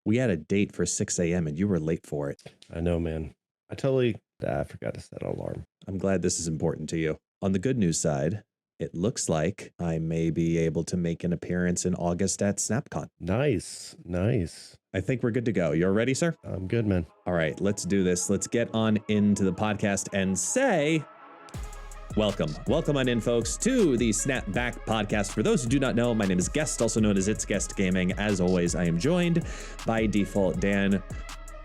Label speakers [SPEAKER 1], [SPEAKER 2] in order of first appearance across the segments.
[SPEAKER 1] We had a date for 6 a.m. and you were late for it.
[SPEAKER 2] I know, man. I forgot to set an alarm.
[SPEAKER 1] I'm glad this is important to you. On the good news side, it looks like I may be able to make an appearance in August at SnapCon.
[SPEAKER 2] Nice.
[SPEAKER 1] I think we're good to go. You're ready, sir?
[SPEAKER 2] I'm good, man.
[SPEAKER 1] All right, let's do this. Let's get on into the podcast and say welcome. Welcome on in, folks, to the Snapback podcast. For those who do not know, my name is Guest, also known as ItsGuestGaming. As always, I am joined by DefaultDan.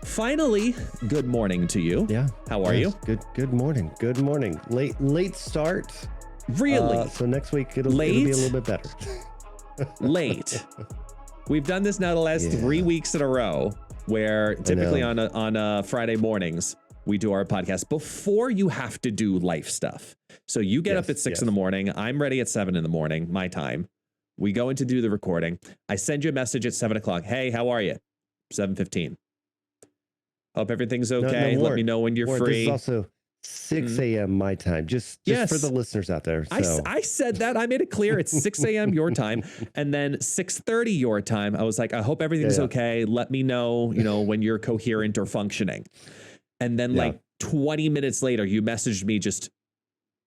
[SPEAKER 1] Finally, good morning to you.
[SPEAKER 2] Yeah.
[SPEAKER 1] How are you?
[SPEAKER 2] Good morning. Good morning. Late start.
[SPEAKER 1] Really?
[SPEAKER 2] So next week it'll be a little bit better.
[SPEAKER 1] Late. We've done this now the last 3 weeks in a row, where typically on a Friday mornings we do our podcast before you have to do life stuff. So you get up at 6 in the morning. I'm ready at 7 in the morning, my time. We go in to do the recording. I send you a message at 7 o'clock. Hey, how are you? 7:15. Hope everything's okay. Let me know when you're free.
[SPEAKER 2] This is also 6 a.m. my time, just for the listeners out there. So.
[SPEAKER 1] I said that. I made it clear. It's 6 a.m. your time. And then 6:30 your time. I was like, I hope everything's okay. Let me know, when you're coherent or functioning. And then like 20 minutes later, you messaged me just,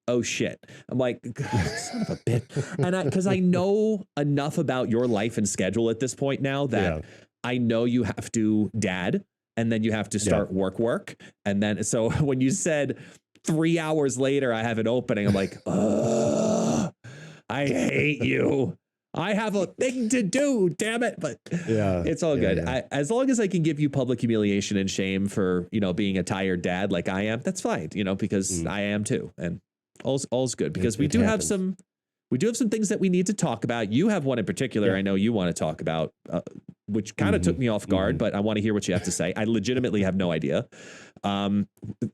[SPEAKER 1] oh shit. I'm like, son of a bitch. And because I know enough about your life and schedule at this point now that I know you have to dad. And then you have to start work. And then, so when you said 3 hours later, I have an opening, I'm like, ugh, I hate you. I have a thing to do, damn it. But it's all good. Yeah. As long as I can give you public humiliation and shame for, being a tired dad like I am, that's fine, because I am too. And all's good because we do have some things that we need to talk about. You have one in particular I know you want to talk about, which kind of took me off guard, but I want to hear what you have to say. I legitimately have no idea. A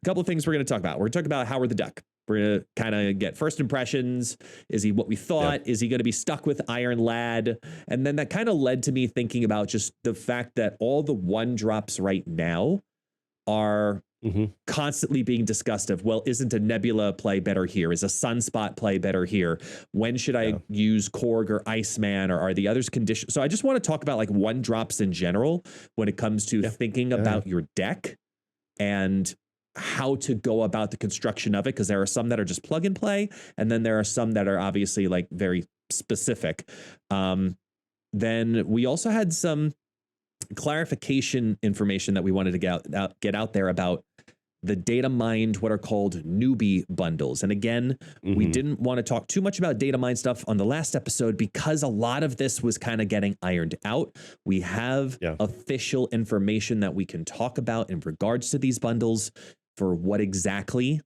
[SPEAKER 1] couple of things we're going to talk about. We're going to talk about Howard the Duck. We're going to kind of get first impressions. Is he what we thought? Is he going to be stuck with Iron Lad? And then that kind of led to me thinking about just the fact that all the one drops right now are constantly being discussed of, well, isn't a Nebula play better here? Is a Sunspot play better here? When should I use Korg or Iceman, or are the others conditioned? So I just want to talk about like one drops in general when it comes to thinking about your deck and how to go about the construction of it. Because there are some that are just plug and play. And then there are some that are obviously like very specific. Then we also had some clarification information that we wanted to get out there about the data mined, what are called Newbie Bundles. And again, we didn't want to talk too much about data mine stuff on the last episode because a lot of this was kind of getting ironed out. We have official information that we can talk about in regards to these bundles for what exactly,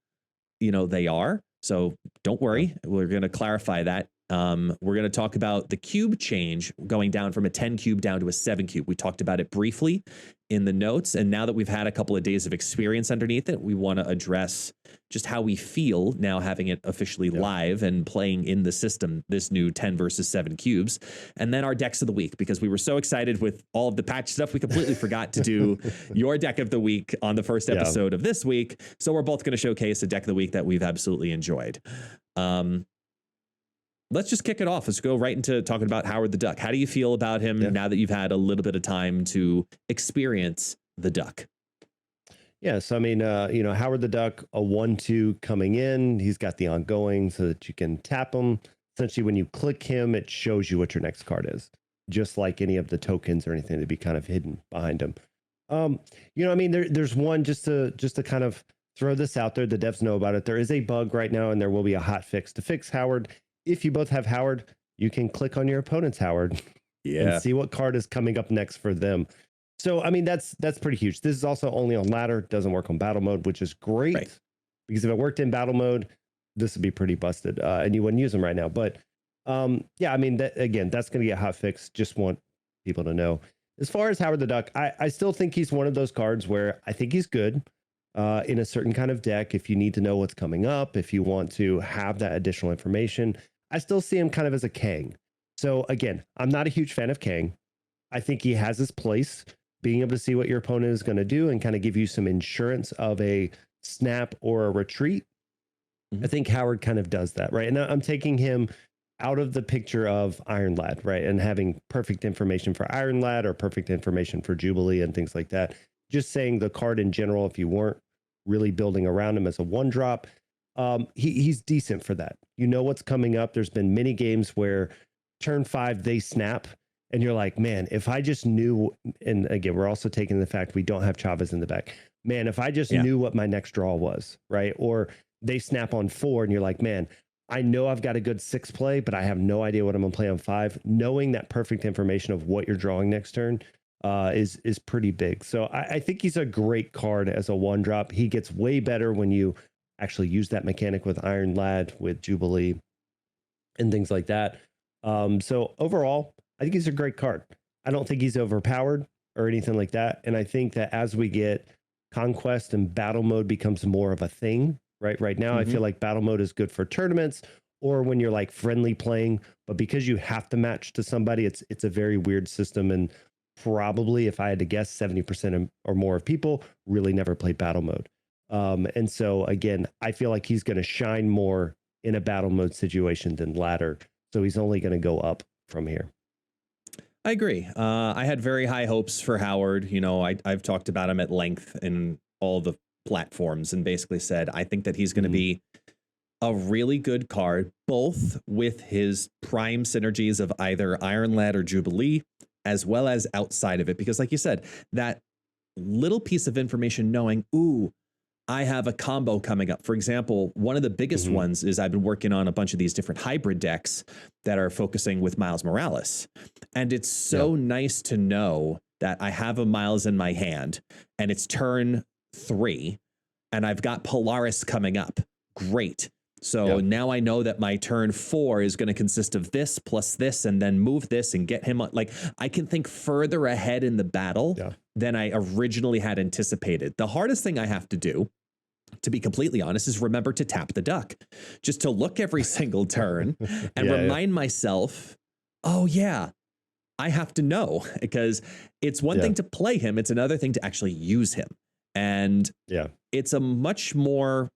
[SPEAKER 1] they are. So don't worry, we're going to clarify that. We're going to talk about the cube change going down from a 10 cube down to a 7 cube. We talked about it briefly in the notes. And now that we've had a couple of days of experience underneath it, we want to address just how we feel now having it officially live and playing in the system, this new 10 versus 7 cubes. And then our decks of the week, because we were so excited with all of the patch stuff, we completely forgot to do your deck of the week on the first episode of this week. So we're both going to showcase a deck of the week that we've absolutely enjoyed. Let's just kick it off. Let's go right into talking about Howard the Duck. How do you feel about him now that you've had a little bit of time to experience the Duck?
[SPEAKER 2] Yeah, so I mean, Howard the Duck, a 1/2 coming in. He's got the ongoing so that you can tap him. Essentially, when you click him, it shows you what your next card is, just like any of the tokens or anything to be kind of hidden behind him. There's one just to kind of throw this out there. The devs know about it. There is a bug right now, and there will be a hot fix to fix Howard. If you both have Howard, you can click on your opponent's Howard and see what card is coming up next for them. So, I mean, that's pretty huge. This is also only on ladder, doesn't work on battle mode, which is great because if it worked in battle mode, this would be pretty busted and you wouldn't use them right now. But that's going to get hot fixed. Just want people to know. As far as Howard the Duck, I still think he's one of those cards where I think he's good in a certain kind of deck. If you need to know what's coming up, if you want to have that additional information, I still see him kind of as a Kang. So again, I'm not a huge fan of Kang. I think he has his place, being able to see what your opponent is going to do and kind of give you some insurance of a snap or a retreat. I think Howard kind of does that, right? And I'm taking him out of the picture of Iron Lad, right? And having perfect information for Iron Lad or perfect information for Jubilee and things like that. Just saying the card in general, if you weren't really building around him as a 1-drop, he's decent for that. You know what's coming up. There's been many games where turn 5 they snap, and you're like, man, if I just knew. And again, we're also taking the fact we don't have Chavez in the back. Man, if I just knew what my next draw was, right? Or they snap on 4, and you're like, man, I know I've got a good 6 play, but I have no idea what I'm gonna play on 5. Knowing that perfect information of what you're drawing next turn is pretty big. So I think he's a great card as a 1-drop. He gets way better when you actually use that mechanic with Iron Lad, with Jubilee, and things like that. So overall, I think he's a great card. I don't think he's overpowered or anything like that. And I think that as we get Conquest and battle mode becomes more of a thing, right now, I feel like battle mode is good for tournaments or when you're like friendly playing, but because you have to match to somebody, it's a very weird system. And probably, if I had to guess, 70% or more of people really never played battle mode. And so again, I feel like he's going to shine more in a battle mode situation than ladder. So he's only going to go up from here.
[SPEAKER 1] I agree. I had very high hopes for Howard. You know, I've talked about him at length in all the platforms and basically said, I think that he's going to be a really good card, both with his prime synergies of either Iron Lad or Jubilee, as well as outside of it. Because like you said, that little piece of information knowing, ooh, I have a combo coming up. For example, one of the biggest ones is I've been working on a bunch of these different hybrid decks that are focusing with Miles Morales. And it's so nice to know that I have a Miles in my hand and it's turn 3 and I've got Polaris coming up. Great. So now I know that my turn 4 is going to consist of this plus this and then move this and get him. Like I can think further ahead in the battle than I originally had anticipated. The hardest thing I have to do, to be completely honest, is remember to tap the duck, just to look every single turn and remind myself, oh yeah, I have to know, because it's one thing to play him. It's another thing to actually use him. And it's a much more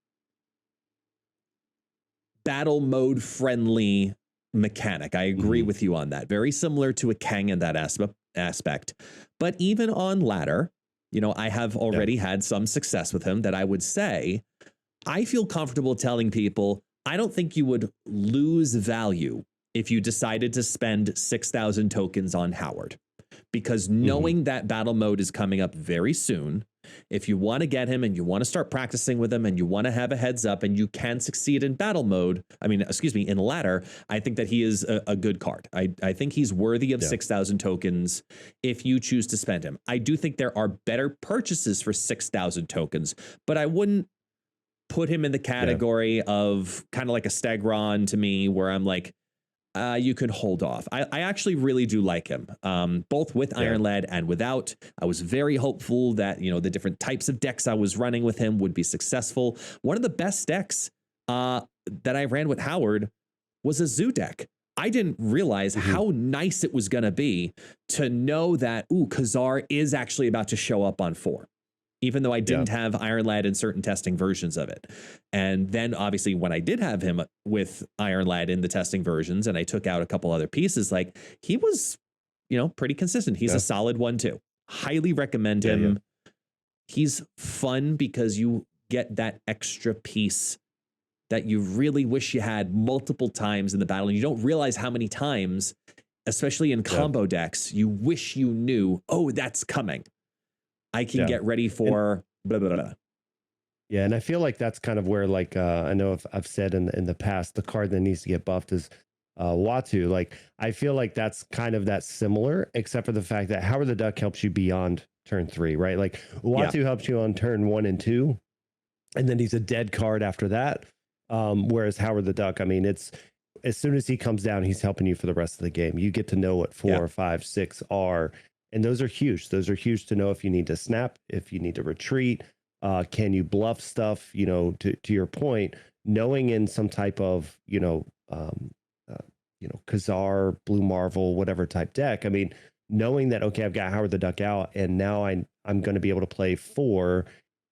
[SPEAKER 1] battle mode friendly mechanic. I agree with you on that. Very similar to a Kang in that aspect. But even on ladder, you know, I have already had some success with him that I would say I feel comfortable telling people I don't think you would lose value if you decided to spend 6,000 tokens on Howard, because knowing that battle mode is coming up very soon, if you want to get him and you want to start practicing with him and you want to have a heads up and you can succeed in battle mode, in ladder, I think that he is a good card. I think he's worthy of 6,000 tokens if you choose to spend him. I do think there are better purchases for 6,000 tokens, but I wouldn't put him in the category of kind of like a Stegron to me, where I'm like, you could hold off. I actually really do like him, both with Iron Lad and without. I was very hopeful that, you know, the different types of decks I was running with him would be successful. One of the best decks that I ran with Howard was a Zoo deck. I didn't realize how nice it was going to be to know that, ooh, Khazar is actually about to show up on 4. Even though I didn't have Iron Lad in certain testing versions of it. And then obviously when I did have him with Iron Lad in the testing versions and I took out a couple other pieces, like he was, you know, pretty consistent. He's a solid one too. Highly recommend him. He's fun because you get that extra piece that you really wish you had multiple times in the battle. And you don't realize how many times, especially in combo decks, you wish you knew, oh, that's coming. I can get ready for blah, blah, blah.
[SPEAKER 2] Yeah, and I feel like that's kind of where, like, I know I've said in the past, the card that needs to get buffed is Watu. Like, I feel like that's kind of that similar, except for the fact that Howard the Duck helps you beyond turn 3, right? Like, Watu helps you on turn 1 and 2, and then he's a dead card after that. Whereas Howard the Duck, I mean, it's as soon as he comes down, he's helping you for the rest of the game. You get to know what 4, 5, 6 are. And those are huge. Those are huge to know if you need to snap, if you need to retreat, can you bluff stuff, you know, to your point, knowing in some type of, Khazar, Blue Marvel, whatever type deck. I mean, knowing that, okay, I've got Howard the Duck out and now I'm going to be able to play 4,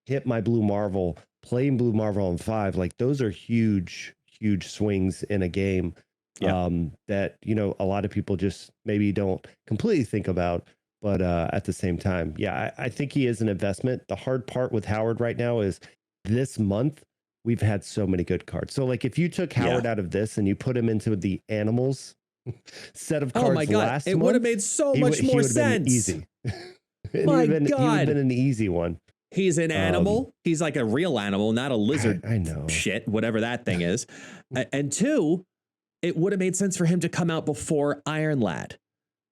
[SPEAKER 2] hit my Blue Marvel, playing Blue Marvel on 5. Like those are huge, huge swings in a game that, you know, a lot of people just maybe don't completely think about. But at the same time, yeah, I think he is an investment. The hard part with Howard right now is this month we've had so many good cards. So like if you took Howard out of this and you put him into the animals set of cards,
[SPEAKER 1] oh my God, it would have made so much more sense.
[SPEAKER 2] Easy. He
[SPEAKER 1] My
[SPEAKER 2] would
[SPEAKER 1] God,
[SPEAKER 2] have been an easy one.
[SPEAKER 1] He's an animal. He's like a real animal, not a lizard.
[SPEAKER 2] I know.
[SPEAKER 1] Shit, whatever that thing is. And two, it would have made sense for him to come out before Iron Lad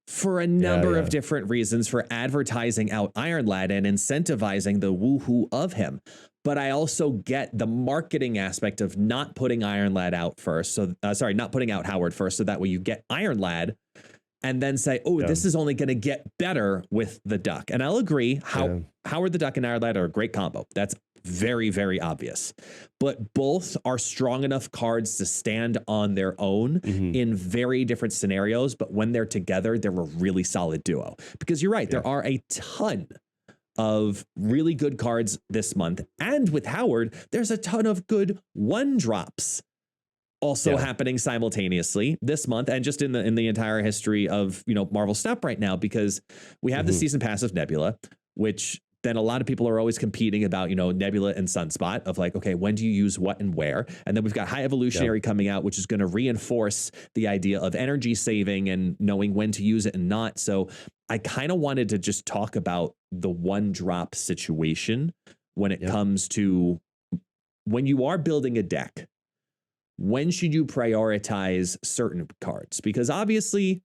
[SPEAKER 1] for a number of different reasons, for advertising out Iron Lad and incentivizing the woohoo of him. But I also get the marketing aspect of not putting Iron Lad out first. So not putting out Howard first. So that way you get Iron Lad and then say, oh, this is only going to get better with the Duck. And I'll agree, Howard the Duck and Iron Lad are a great combo. That's very, very obvious. But both are strong enough cards to stand on their own in very different scenarios. But when they're together, they're a really solid duo. Because you're right, there are a ton of really good cards this month. And with Howard, there's a ton of good one drops also happening simultaneously this month and just in the entire history of, you know, Marvel Snap right now, because we have the season pass of Nebula, which then a lot of people are always competing about, you know, Nebula and Sunspot of like, okay, when do you use what and where? And then we've got High Evolutionary coming out, which is going to reinforce the idea of energy saving and knowing when to use it and not. So I kind of wanted to just talk about the one drop situation when it comes to when you are building a deck. When should you prioritize certain cards? Because obviously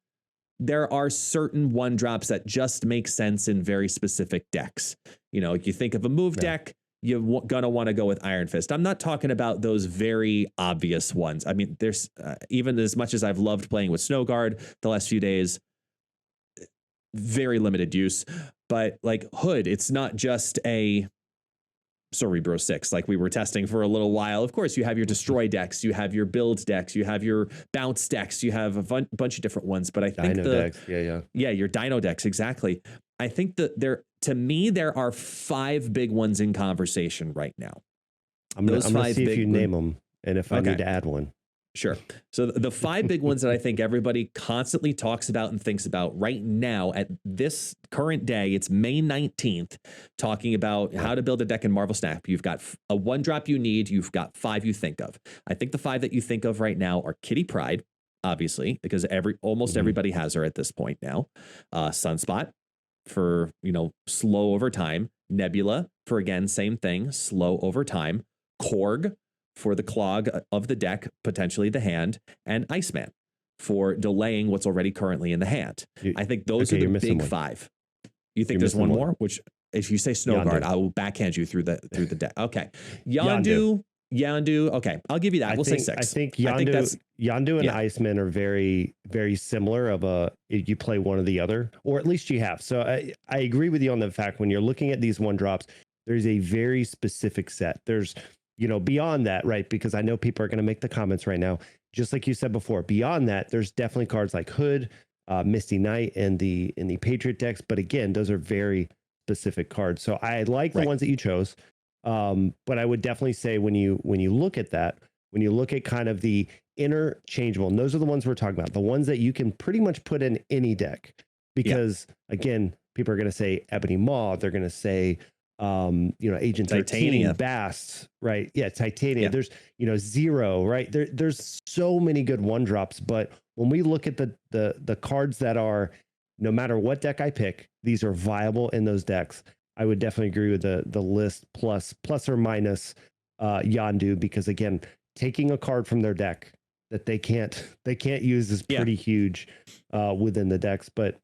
[SPEAKER 1] there are certain one drops that just make sense in very specific decks. You know, you think of a move deck, you're going to want to go with Iron Fist. I'm not talking about those very obvious ones. I mean, there's even as much as I've loved playing with Snow Guard the last few days, very limited use, but like Hood, it's not just a Cerebro 6 like we were testing for a little while. Of course, you have your destroy decks, you have your build decks, you have your bounce decks, you have a bunch of different ones. But I think
[SPEAKER 2] Dino decks.
[SPEAKER 1] Your Dino decks, exactly. I think that there are 5 big ones in conversation right now.
[SPEAKER 2] I'm gonna see if you name them and if I need to add one.
[SPEAKER 1] Sure. So the 5 big ones that I think everybody constantly talks about and thinks about right now at this current day, it's May 19th, talking about how to build a deck in Marvel Snap. You've got a one drop you need. You've got 5 you think of. I think the 5 that you think of right now are Kitty Pryde, obviously, because almost everybody has her at this point now. Sunspot for, you know, slow over time. Nebula for, again, same thing, slow over time. Korg for the clog of the deck, potentially the hand, and Iceman for delaying what's already currently in the hand. I think those are the big 5. You think there's one more? Which, if you say Snow Guard, I will backhand you through the deck. Okay, Yondu. Okay, I'll give you that. We'll say 6.
[SPEAKER 2] I think Yondu and Iceman are very, very similar. You play one or the other, or at least you have. So I agree with you on the fact when you're looking at these one drops, there's a very specific set. There's, you know, beyond that, right? Because I know people are going to make the comments right now. Just like you said before, beyond that, there's definitely cards like Hood, Misty Knight, and in the Patriot decks. But again, those are very specific cards. So I like the ones that you chose. But I would definitely say when you look at that, when you look at kind of the interchangeable, and those are the ones we're talking about, the ones that you can pretty much put in any deck. Because again, people are going to say Ebony Maw, they're going to say you know, Agent
[SPEAKER 1] Titania,
[SPEAKER 2] 13, Bast, right? Yeah, Titania. There's, you know, Zero, right? There's so many good one drops, but when we look at the cards that are, no matter what deck I pick, these are viable in those decks. I would definitely agree with the list plus or minus Yondu, because again, taking a card from their deck that they can't use is pretty huge within the decks. But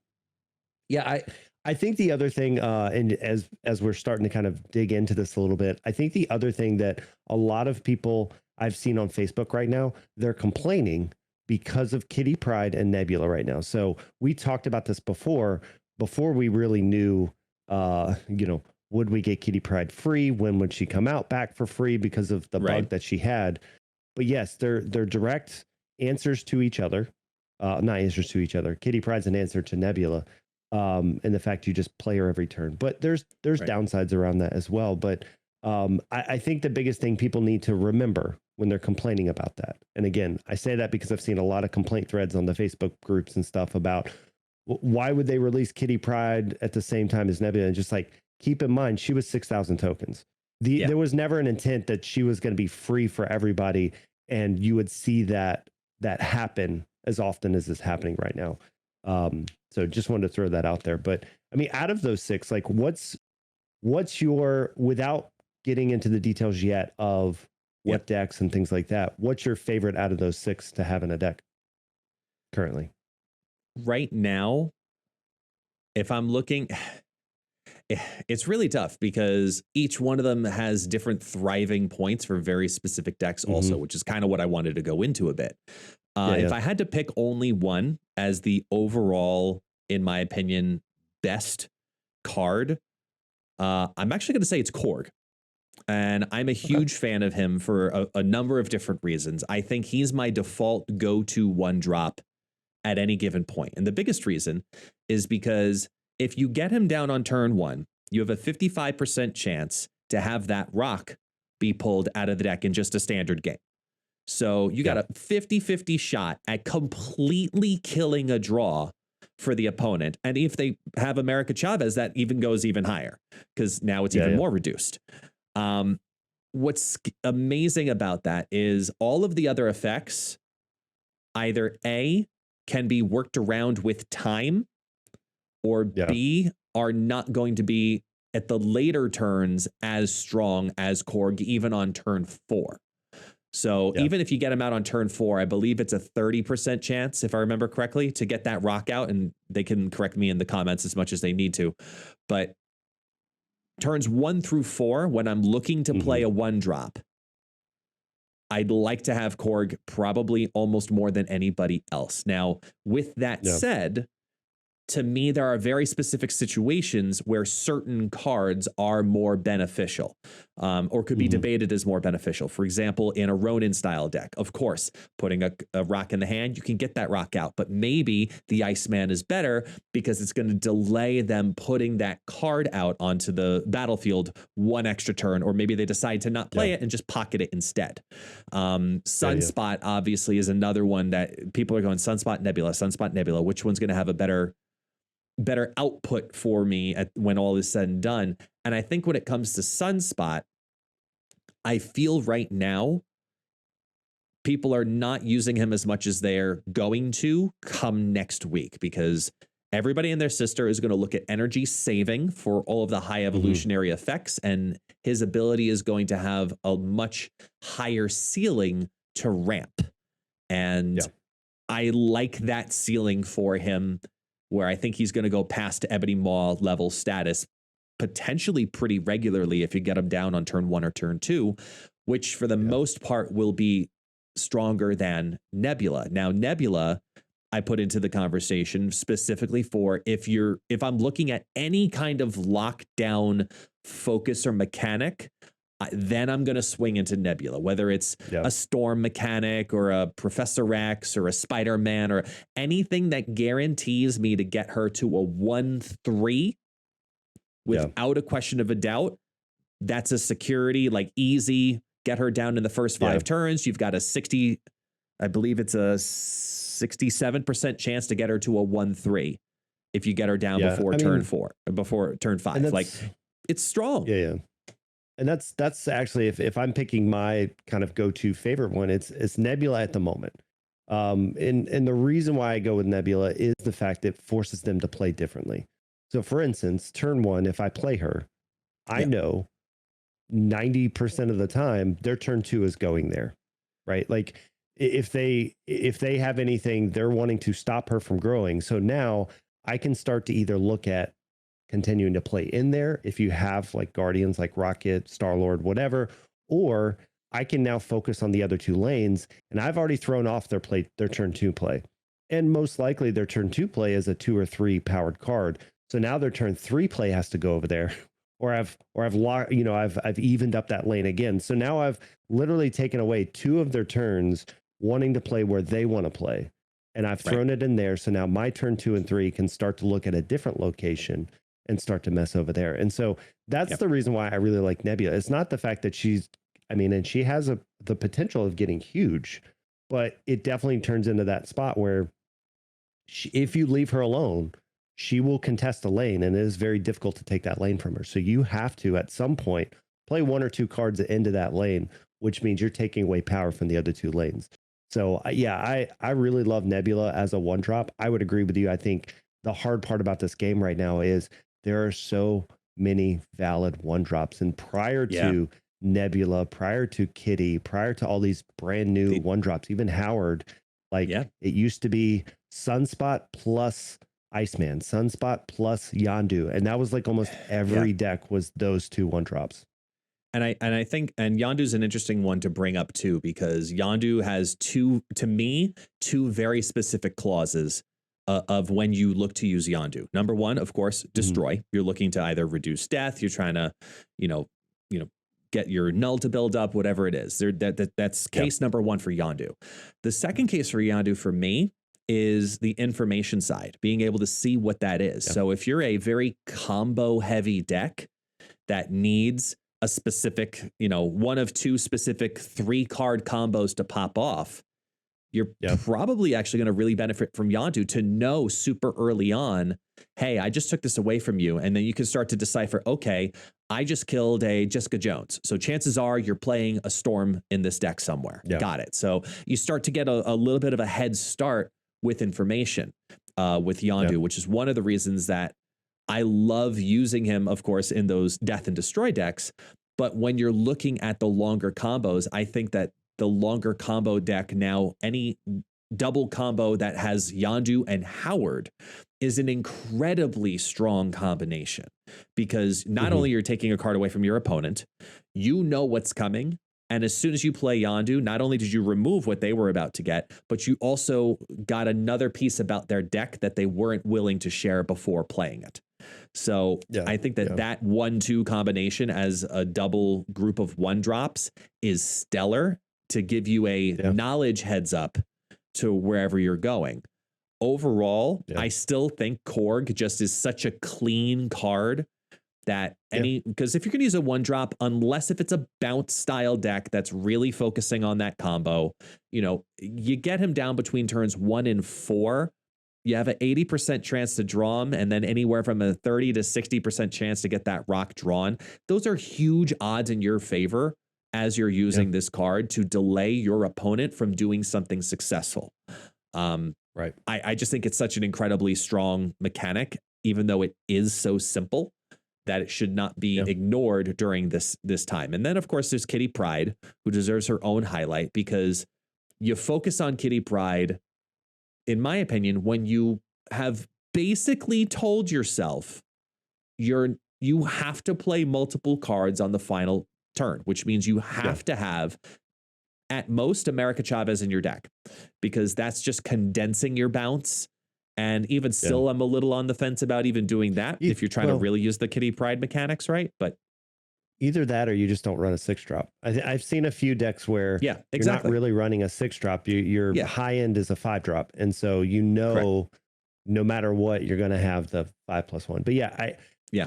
[SPEAKER 2] yeah, I think the other thing, and as we're starting to kind of dig into this a little bit, I think the other thing that a lot of people I've seen on Facebook right now, they're complaining because of Kitty Pryde and Nebula right now. So we talked about this before we really knew, you know, would we get Kitty Pryde free? When would she come out back for free because of the bug that she had? But yes, they're direct answers to each other, not answers to each other. Kitty Pryde's an answer to Nebula. And the fact you just play her every turn, but there's downsides around that as well. But I think the biggest thing people need to remember when they're complaining about that, and again, I say that because I've seen a lot of complaint threads on the Facebook groups and stuff about why would they release Kitty Pryde at the same time as Nebula, and just like keep in mind she was 6,000 tokens. There was never an intent that she was going to be free for everybody, and you would see that happen as often as is happening right now. So just wanted to throw that out there. But I mean, out of those 6, like what's your, without getting into the details yet of what decks and things like that, what's your favorite out of those 6 to have in a deck currently?
[SPEAKER 1] Right now, if I'm looking, it's really tough because each one of them has different thriving points for very specific decks also, which is kind of what I wanted to go into a bit. If I had to pick only one as the overall, in my opinion, best card, I'm actually going to say it's Korg. And I'm a huge fan of him for a number of different reasons. I think he's my default go-to one drop at any given point. And the biggest reason is because if you get him down on turn 1, you have a 55% chance to have that rock be pulled out of the deck in just a standard game. So you got a 50-50 shot at completely killing a draw for the opponent. And if they have America Chavez, that even goes even higher because now it's even more reduced. What's amazing about that is all of the other effects either A, can be worked around with time, or B, are not going to be at the later turns as strong as Korg, even on turn 4. So even if you get him out on turn 4, I believe it's a 30% chance, if I remember correctly, to get that rock out. And they can correct me in the comments as much as they need to. But turns 1 through 4, when I'm looking to play a 1-drop, I'd like to have Korg probably almost more than anybody else. Now, with that said, to me, there are very specific situations where certain cards are more beneficial or could be debated as more beneficial. For example, in a Ronin style deck, of course, putting a rock in the hand, you can get that rock out. But maybe the Iceman is better because it's going to delay them putting that card out onto the battlefield 1 extra turn, or maybe they decide to not play it and just pocket it instead. Sunspot obviously is another one that people are going Sunspot, Nebula. Which one's going to have a better output for me when all is said and done? And I think when it comes to Sunspot, I feel right now people are not using him as much as they're going to come next week, because everybody and their sister is going to look at energy saving for all of the high evolutionary effects, and his ability is going to have a much higher ceiling to ramp. And I like that ceiling for him, where I think he's going to go past Ebony Maw level status potentially pretty regularly if you get him down on turn 1 or turn 2, which for the most part will be stronger than Nebula. Now, Nebula, I put into the conversation specifically for if I'm looking at any kind of lockdown focus or mechanic, then I'm going to swing into Nebula, whether it's a storm mechanic or a Professor X or a Spider-Man or anything that guarantees me to get her to a 1/3 without a question of a doubt. That's a security, like easy, get her down in the first 5 turns. You've got a 60, I believe it's a 67% chance to get her to a 1/3 if you get her down before turn 5. Like, it's strong.
[SPEAKER 2] And that's actually, if I'm picking my kind of go-to favorite one, it's Nebula at the moment. And the reason why I go with Nebula is the fact that it forces them to play differently. So for instance, turn 1, if I play her, I know 90% of the time their turn 2 is going there, right? Like if they have anything, they're wanting to stop her from growing. So now I can start to either look at continuing to play in there if you have like Guardians like Rocket, Star-Lord, whatever, or I can now focus on the other 2 lanes, and I've already thrown off their turn 2 play. And most likely their turn 2 play is a 2 or 3 powered card. So now their turn 3 play has to go over there, or I've evened up that lane again. So now I've literally taken away 2 of their turns wanting to play where they want to play. And I've thrown it in there. So now my turn 2 and 3 can start to look at a different location. and start to mess over there. And so that's the reason why I really like Nebula. It's not the fact that she's, I mean, and she has the potential of getting huge, but it definitely turns into that spot where if you leave her alone, she will contest a lane, and it is very difficult to take that lane from her. So you have to, at some point, play 1 or 2 cards into that lane, which means you're taking away power from the other 2 lanes. So yeah, I really love Nebula as a 1-drop. I would agree with you. I think the hard part about this game right now is there are so many valid 1-drops, and prior to Nebula, prior to Kitty, prior to all these brand new 1-drops, even Howard, like it used to be Sunspot plus Iceman, Sunspot plus Yondu, and that was like almost every deck was those 2 1-drops.
[SPEAKER 1] And I think Yondu's an interesting one to bring up too, because Yondu has two very specific clauses of when you look to use Yondu. Number one, of course, destroy. You're looking to either reduce death, you're trying to, get your null to build up, whatever it is. That's case number one for Yondu. The second case for Yondu for me is the information side, being able to see what that is. So if you're a very combo heavy deck that needs a specific, 1 of 2 specific 3-card combos to pop off, you're probably actually going to really benefit from Yondu to know super early on, hey, I just took this away from you. And then you can start to decipher, okay, I just killed a Jessica Jones. So chances are you're playing a Storm in this deck somewhere. Got it. So you start to get a little bit of a head start with information with Yondu, which is one of the reasons that I love using him, of course, in those Death and Destroy decks. But when you're looking at the longer combos, I think that the longer combo deck now, any double combo that has Yondu and Howard is an incredibly strong combination, because not only you're taking a card away from your opponent, you know what's coming. And as soon as you play Yondu, not only did you remove what they were about to get, but you also got another piece about their deck that they weren't willing to share before playing it. So I think that that 1-2 combination as a double group of 1-drops is stellar to give you a knowledge heads up to wherever you're going. Overall, I still think Korg just is such a clean card that because if you're going to use a 1-drop, unless if it's a bounce style deck that's really focusing on that combo, you get him down between turns 1 and 4. You have an 80% chance to draw him, and then anywhere from a 30 to 60% chance to get that rock drawn. Those are huge odds in your favor as you're using this card to delay your opponent from doing something successful. I just think it's such an incredibly strong mechanic, even though it is so simple, that it should not be ignored during this time. And then, of course, there's Kitty Pryde, who deserves her own highlight, because you focus on Kitty Pryde, in my opinion, when you have basically told yourself you have to play multiple cards on the final turn, which means you have to have at most America Chavez in your deck, because that's just condensing your bounce. And even still, I'm a little on the fence about even doing that if you're trying to really use the Kitty Pryde mechanics, right? But
[SPEAKER 2] either that or you just don't run a 6-drop. I've seen a few decks where you're not really running a 6-drop. Your high end is a 5-drop. And so no matter what, you're going to have the 5+1. But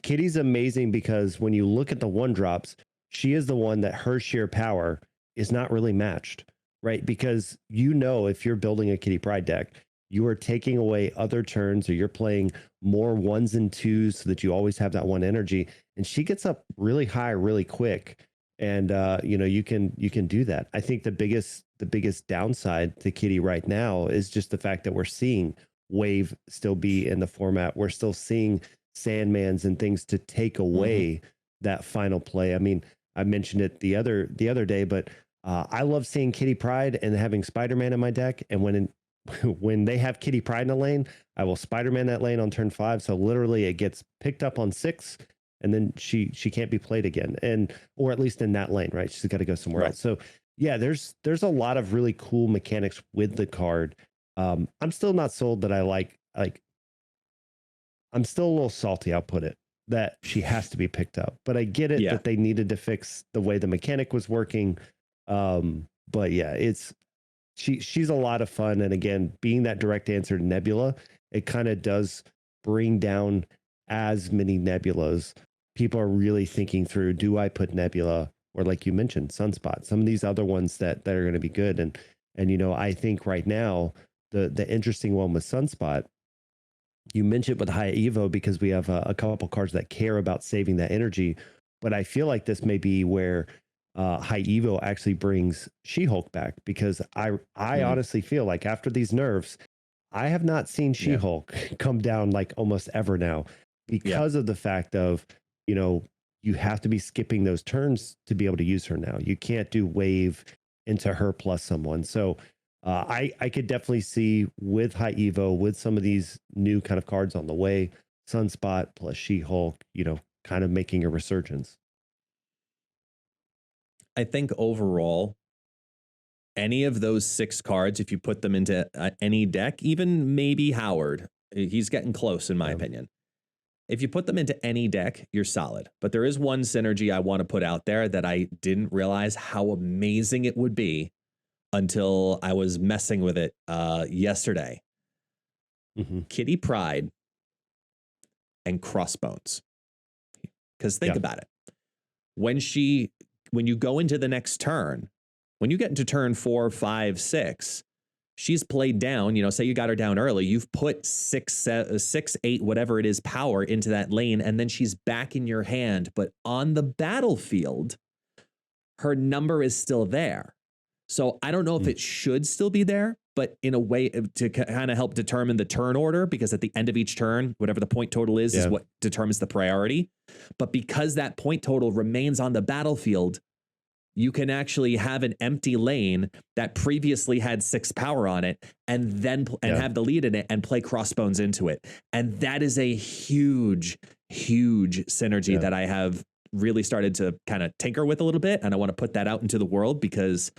[SPEAKER 2] Kitty's amazing, because when you look at the 1-drops, she is the one that her sheer power is not really matched, right? Because if you're building a Kitty Pryde deck, you are taking away other turns, or you're playing more 1s and 2s so that you always have that 1 energy. And she gets up really high, really quick. And, you can do that. I think the biggest downside to Kitty right now is just the fact that we're seeing Wave still be in the format. We're still seeing Sandmans and things to take away that final play. I mean, I mentioned it the other day, but I love seeing Kitty Pryde and having Spider-Man in my deck. And when they have Kitty Pryde in the lane, I will Spider-Man that lane on turn 5. So literally it gets picked up on 6, and then she can't be played again, or at least in that lane, right? She's got to go somewhere else. So there's a lot of really cool mechanics with the card. I'm still not sold that I like I'm still a little salty, I'll put it, that she has to be picked up, but I get it that they needed to fix the way the mechanic was working. But she's a lot of fun. And again, being that direct answer to Nebula, it kind of does bring down as many Nebulas, people are really thinking through, do I put Nebula or, like you mentioned, Sunspot, some of these other ones that are going to be good. And, you know, I think right now, the interesting one with Sunspot, you mentioned with high Evo, because we have a couple cards that care about saving that energy. But I feel like this may be where high Evo actually brings SheHulk back, because I honestly feel like after these nerfs, I have not seen SheHulk come down like almost ever now, because of the fact of, you know, you have to be skipping those turns to be able to use her now. You can't do wave into her plus someone. So I could definitely see with high Evo, with some of these new kind of cards on the way, Sunspot plus SheHulk, you know, kind of making a resurgence.
[SPEAKER 1] I think overall, any of those 6 cards, if you put them into any deck, even maybe Howard, he's getting close in my opinion. If you put them into any deck, you're solid. But there is one synergy I want to put out there that I didn't realize how amazing it would be until I was messing with it yesterday. Kitty Pryde and Crossbones. Because think about it. When you go into the next turn, when you get into turn 4, 5, 6, she's played down, you know, say you got her down early, you've put 6, 8, whatever it is, power into that lane, and then she's back in your hand. But on the battlefield, her number is still there. So I don't know if it should still be there, but in a way to kind of help determine the turn order, because at the end of each turn, whatever the point total is what determines the priority. But because that point total remains on the battlefield, you can actually have an empty lane that previously had 6 power on it, and then have the lead in it and play Crossbones into it. And that is a huge, huge synergy that I have really started to kind of tinker with a little bit. And I want to put that out into the world, because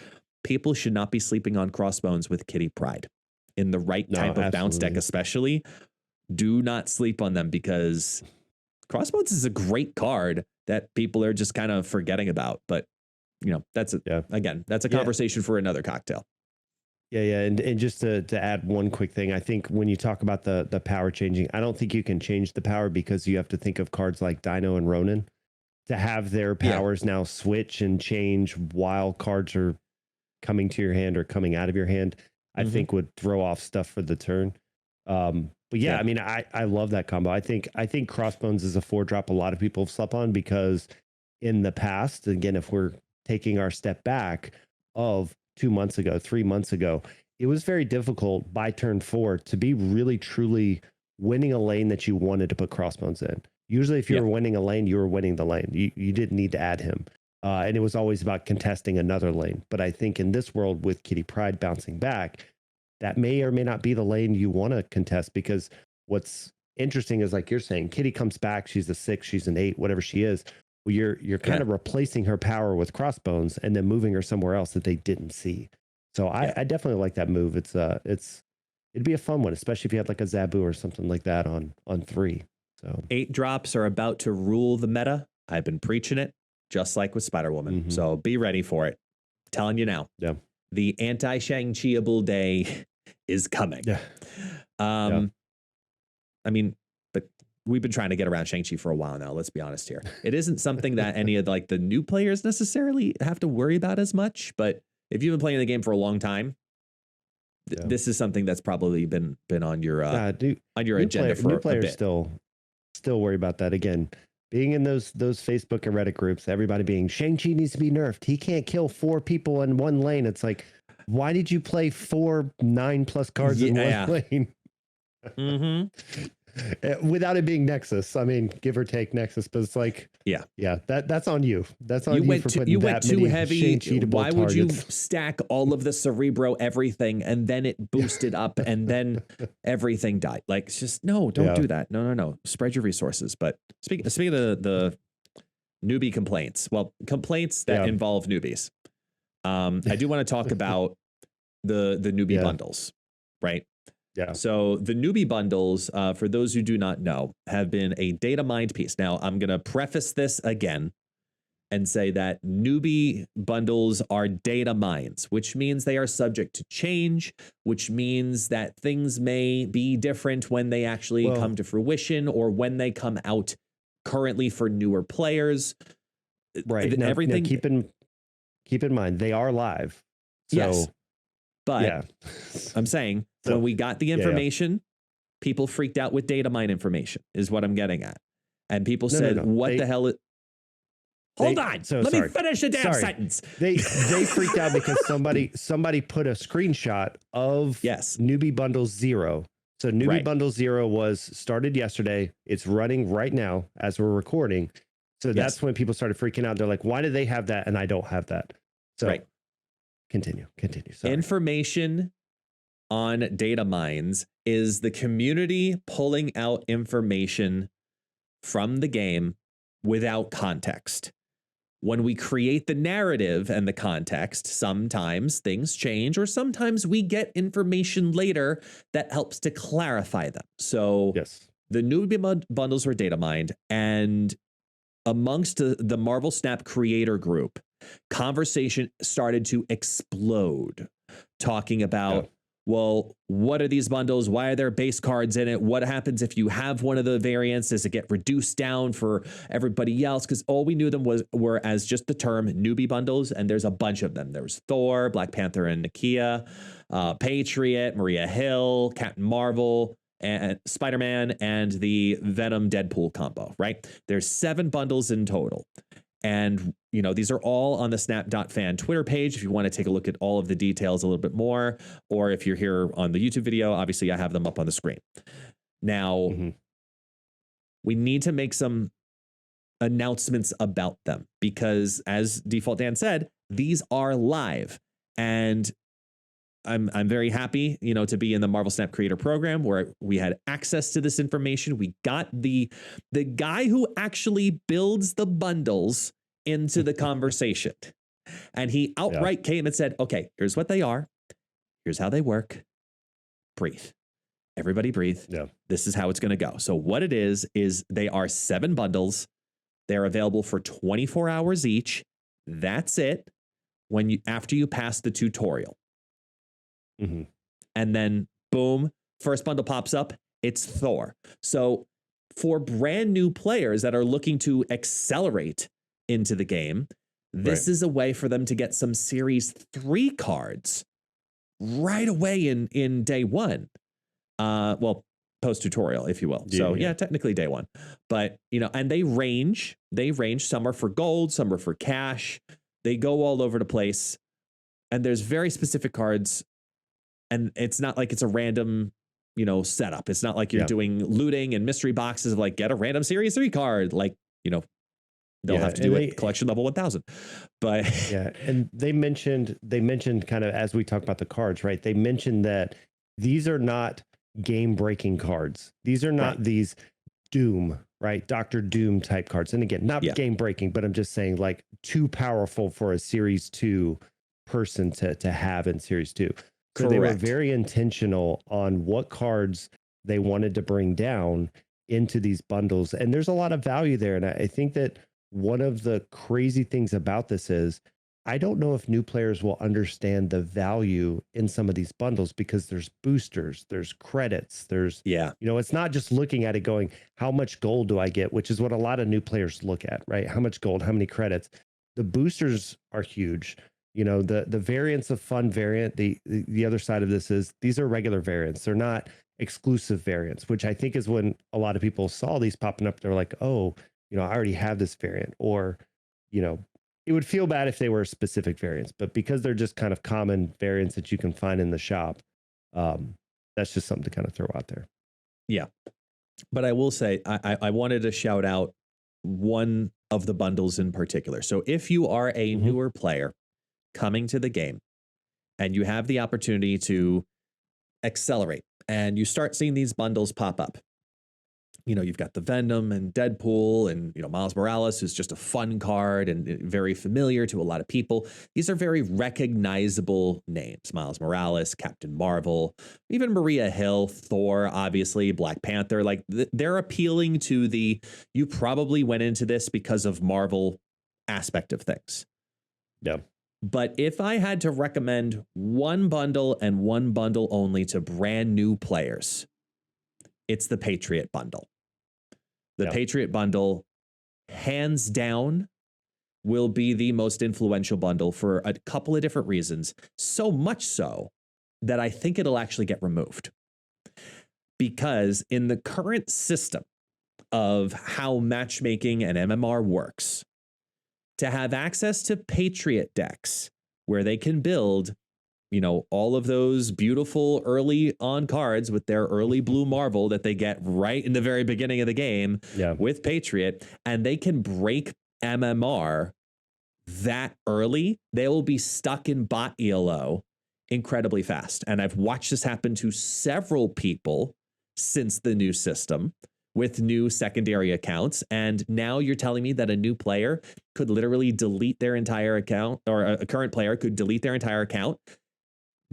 [SPEAKER 1] people should not be sleeping on Crossbones with Kitty Pryde in the right type of bounce deck, especially. Do not sleep on them, because Crossbones is a great card that people are just kind of forgetting about. But you know, that's again, that's a conversation for another cocktail.
[SPEAKER 2] And just to add one quick thing, I think when you talk about the power changing, I don't think you can change the power, because you have to think of cards like Dino and Ronin to have their powers now switch and change while cards are coming to your hand or coming out of your hand. I think would throw off stuff for the turn. But I mean, I love that combo. I think Crossbones is a 4-drop a lot of people have slept on, because in the past, again, if we're taking our step back of 2 months ago, 3 months ago, it was very difficult by turn 4 to be really truly winning a lane that you wanted to put Crossbones in. Usually if you were winning a lane, you were winning the lane. You didn't need to add him. And it was always about contesting another lane. But I think in this world with Kitty Pryde bouncing back, that may or may not be the lane you want to contest, because what's interesting is, like you're saying, Kitty comes back, she's a 6, she's an 8, whatever she is. Well, you're kind of replacing her power with Crossbones and then moving her somewhere else that they didn't see. So I definitely like that move. It'd be a fun one, especially if you had like a Zabu or something like that on 3. So
[SPEAKER 1] 8 drops are about to rule the meta. I've been preaching it, just like with Spider-Woman. So be ready for it. I'm telling you now. Yeah. The anti-ShangChi-able day is coming. I mean, but we've been trying to get around Shang-Chi for a while now. Let's be honest here. It isn't something that any of like the new players necessarily have to worry about as much. But if you've been playing the game for a long time, this is something that's probably been on your agenda for
[SPEAKER 2] new players
[SPEAKER 1] a bit.
[SPEAKER 2] Still worry about that. Again, being in those Facebook and Reddit groups, everybody being Shang-Chi needs to be nerfed. He can't kill 4 people in one lane. It's like, why did you play 4 9+ cards in one lane? Without it being Nexus, I mean, give or take Nexus, but it's like, that's on you. That's on you.
[SPEAKER 1] You went too heavy. Why would you stack all of the Cerebro everything and then it boosted up and then everything died? Like, it's just don't do that. No. Spread your resources. But speaking of the newbie complaints, complaints that involve newbies, I do want to talk about the newbie bundles, right? Yeah. So the Newbie Bundles, for those who do not know, have been a data mined piece. Now, I'm going to preface this again. and say that newbie bundles are data mines, which means they are subject to change, which means that things may be different when they actually come to fruition or when they come out currently for newer players.
[SPEAKER 2] Right. Now,
[SPEAKER 1] everything.
[SPEAKER 2] Now keep in mind, they are live. So,
[SPEAKER 1] yes. But
[SPEAKER 2] yeah.
[SPEAKER 1] I'm saying when we got the information, people freaked out with data mine information is what I'm getting at. And people said, what the hell? Hold on. Let me finish the damn sentence.
[SPEAKER 2] They freaked out because somebody put a screenshot of Newbie Bundle 0. So Newbie Bundle 0 was started yesterday. It's running right now as we're recording. So that's when people started freaking out. They're like, why do they have that and I don't have that? So continue. Sorry.
[SPEAKER 1] Information on data mines is the community pulling out information from the game without context. When we create the narrative and the context, sometimes things change, or sometimes we get information later that helps to clarify them. So the Newbie Bundles were data mined, and amongst the Marvel Snap creator group, conversation started to explode, talking about, well, what are these bundles? Why are there base cards in it? What happens if you have one of the variants? Does it get reduced down for everybody else? Because all we knew them were as just the term newbie bundles, and there's a bunch of them. There was Thor, Black Panther and Nakia, Patriot, Maria Hill, Captain Marvel, and Spider-Man, and the Venom Deadpool combo, right? There's 7 bundles in total. And, you know, these are all on the snap.fan Twitter page if you want to take a look at all of the details a little bit more, or if you're here on the YouTube video, obviously I have them up on the screen. Now, we need to make some announcements about them because, as DefaultDan said, these are live. And I'm very happy, you know, to be in the Marvel Snap Creator Program where we had access to this information. We got the guy who actually builds the bundles into the conversation. And he outright came and said, okay, here's what they are. Here's how they work. Breathe. Everybody breathe. This is how it's going to go. So what it is they are 7 bundles. They're available for 24 hours each. That's it. After you pass the tutorial. And then boom, first bundle pops up. It's Thor. So for brand new players that are looking to accelerate into the game, this is a way for them to get some Series 3 cards right away in day one. Well, post tutorial, if you will. So yeah, technically day one. But you know, and they range. Some are for gold, some are for cash. They go all over the place. And there's very specific cards. And it's not like it's a random, you know, setup. It's not like you're doing looting and mystery boxes of like, get a random Series 3 card. Like, you know, they'll have to do it collection level 1000. But
[SPEAKER 2] and they mentioned kind of, as we talk about the cards, right? They mentioned that these are not game breaking cards. These are not these Doom, right? Dr. Doom type cards. And again, not game breaking, but I'm just saying like too powerful for a Series 2 person to have in Series 2. So they were very intentional on what cards they wanted to bring down into these bundles. And there's a lot of value there. And I think that one of the crazy things about this is I don't know if new players will understand the value in some of these bundles because there's boosters, there's credits, there's, you know, it's not just looking at it going, how much gold do I get? Which is what a lot of new players look at, right? How much gold, how many credits? The boosters are huge. You know, the variants of fun variant, the other side of this is these are regular variants. They're not exclusive variants, which I think is when a lot of people saw these popping up. They're like, oh, you know, I already have this variant. Or, you know, it would feel bad if they were specific variants, but because they're just kind of common variants that you can find in the shop, that's just something to kind of throw out there.
[SPEAKER 1] Yeah. But I will say, I wanted to shout out one of the bundles in particular. So if you are a newer player coming to the game and you have the opportunity to accelerate and you start seeing these bundles pop up, you know, you've got the Venom and Deadpool and, you know, Miles Morales, who's just a fun card and very familiar to a lot of people. These are very recognizable names. Miles Morales, Captain Marvel, even Maria Hill, Thor, obviously, Black Panther. Like they're appealing to you probably went into this because of Marvel aspect of things.
[SPEAKER 2] Yeah.
[SPEAKER 1] But if I had to recommend one bundle and one bundle only to brand new players, it's the Patriot Bundle. The Patriot Bundle, hands down, will be the most influential bundle for a couple of different reasons. So much so that I think it'll actually get removed. Because in the current system of how matchmaking and MMR works, to have access to Patriot decks where they can build, you know, all of those beautiful early on cards with their early blue marvel that they get right in the very beginning of the game with Patriot, and they can break MMR that early, they will be stuck in bot ELO incredibly fast. And I've watched this happen to several people since the new system with new secondary accounts. And now you're telling me that a new player could literally delete their entire account, or a current player could delete their entire account,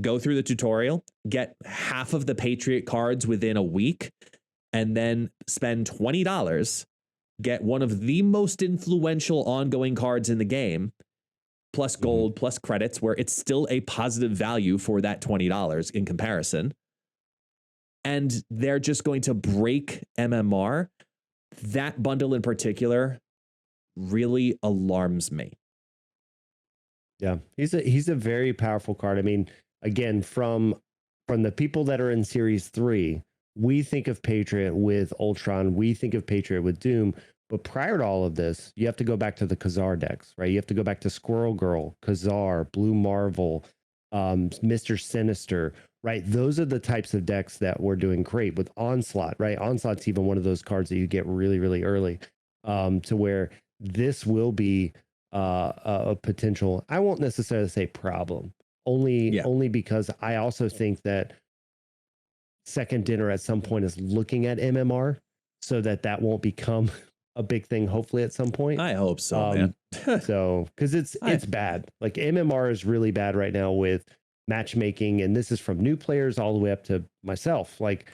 [SPEAKER 1] go through the tutorial, get half of the Patriot cards within a week, and then spend $20, get one of the most influential ongoing cards in the game, plus gold, plus credits, where it's still a positive value for that $20 in comparison. And they're just going to break MMR. That bundle in particular really alarms me.
[SPEAKER 2] Yeah, he's a very powerful card. I mean, again, from the people that are in Series 3, we think of Patriot with Ultron, we think of Patriot with Doom, but prior to all of this, you have to go back to the Khazar decks, right? You have to go back to Squirrel Girl, Khazar, Blue Marvel, Mr. Sinister, right? Those are the types of decks that we're doing great with Onslaught, right? Onslaught's even one of those cards that you get really, really early, to where this will be a potential, I won't necessarily say problem, only because I also think that Second Dinner at some point is looking at MMR so that won't become a big thing, hopefully at some point.
[SPEAKER 1] I hope so, man.
[SPEAKER 2] So, because it's bad. Like MMR is really bad right now with matchmaking, and this is from new players all the way up to myself. Like,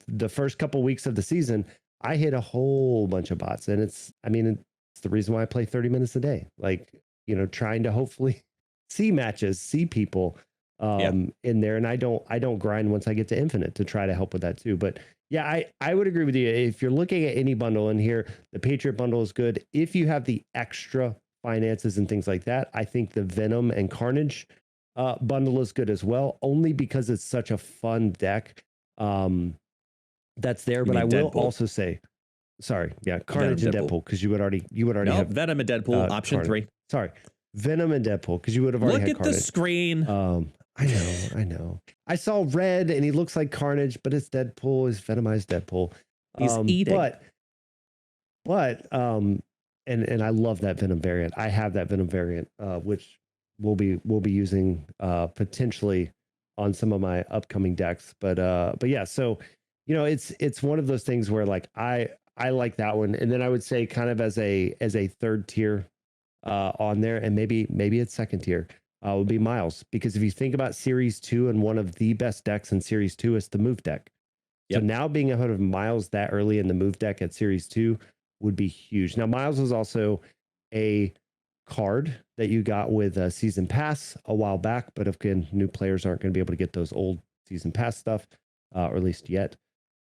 [SPEAKER 2] the first couple weeks of the season, I hit a whole bunch of bots, and it's the reason why I play 30 minutes a day. Like, you know, trying to hopefully see matches, see people in there, and I don't grind once I get to infinite to try to help with that too. But yeah, I would agree with you. If you're looking at any bundle in here, the Patriot Bundle is good. If you have the extra finances and things like that, I think the Venom and Carnage bundle is good as well, only because it's such a fun deck that's there. But I will also say, Carnage and Deadpool, because you would already have
[SPEAKER 1] Venom and Deadpool option
[SPEAKER 2] Carnage.
[SPEAKER 1] 3.
[SPEAKER 2] Sorry, Venom and Deadpool, because you would have already had
[SPEAKER 1] Look at
[SPEAKER 2] Carnage.
[SPEAKER 1] the screen.
[SPEAKER 2] I know. I saw red and he looks like Carnage, but it's Deadpool. It's Venomized Deadpool.
[SPEAKER 1] He's eating.
[SPEAKER 2] But and I love that Venom variant. I have that Venom variant, which we'll be using potentially on some of my upcoming decks. But yeah, so you know, it's one of those things where like I like that one, and then I would say kind of as a third tier on there, and maybe it's second tier. Would be Miles, because if you think about Series 2 and one of the best decks in Series 2 is the move deck. So now being ahead of Miles that early in the move deck at Series 2 would be huge. Now, Miles is also a card that you got with Season Pass a while back, but again, new players aren't going to be able to get those old Season Pass stuff, or at least yet.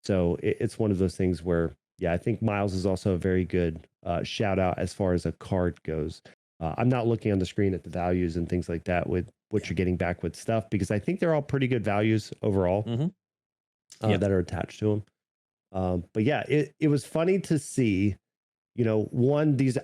[SPEAKER 2] So it's one of those things where, yeah, I think Miles is also a very good shout out as far as a card goes. I'm not looking on the screen at the values and things like that with what you're getting back with stuff, because I think they're all pretty good values overall that are attached to them. But yeah, it was funny to see, you know,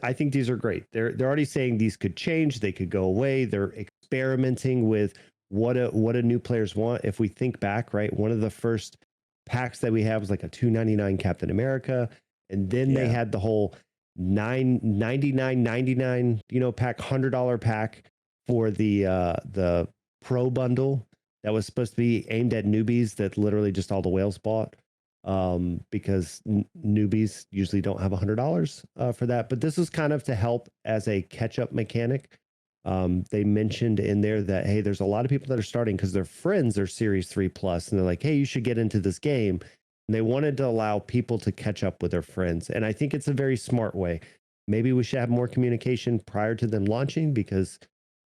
[SPEAKER 2] I think these are great. They're already saying these could change, they could go away. They're experimenting with what a new players want. If we think back, right, one of the first packs that we had was like a $2.99 Captain America, and then they had the whole $99.99 pack, $100 pack for the Pro Bundle that was supposed to be aimed at newbies that literally just all the whales bought, because newbies usually don't have $100 for that. But this was kind of to help as a catch-up mechanic. They mentioned in there that, hey, there's a lot of people that are starting because their friends are Series 3 plus, and they're like, hey, you should get into this game. And they wanted to allow people to catch up with their friends. And I think it's a very smart way. maybe we should have more communication prior to them launching, because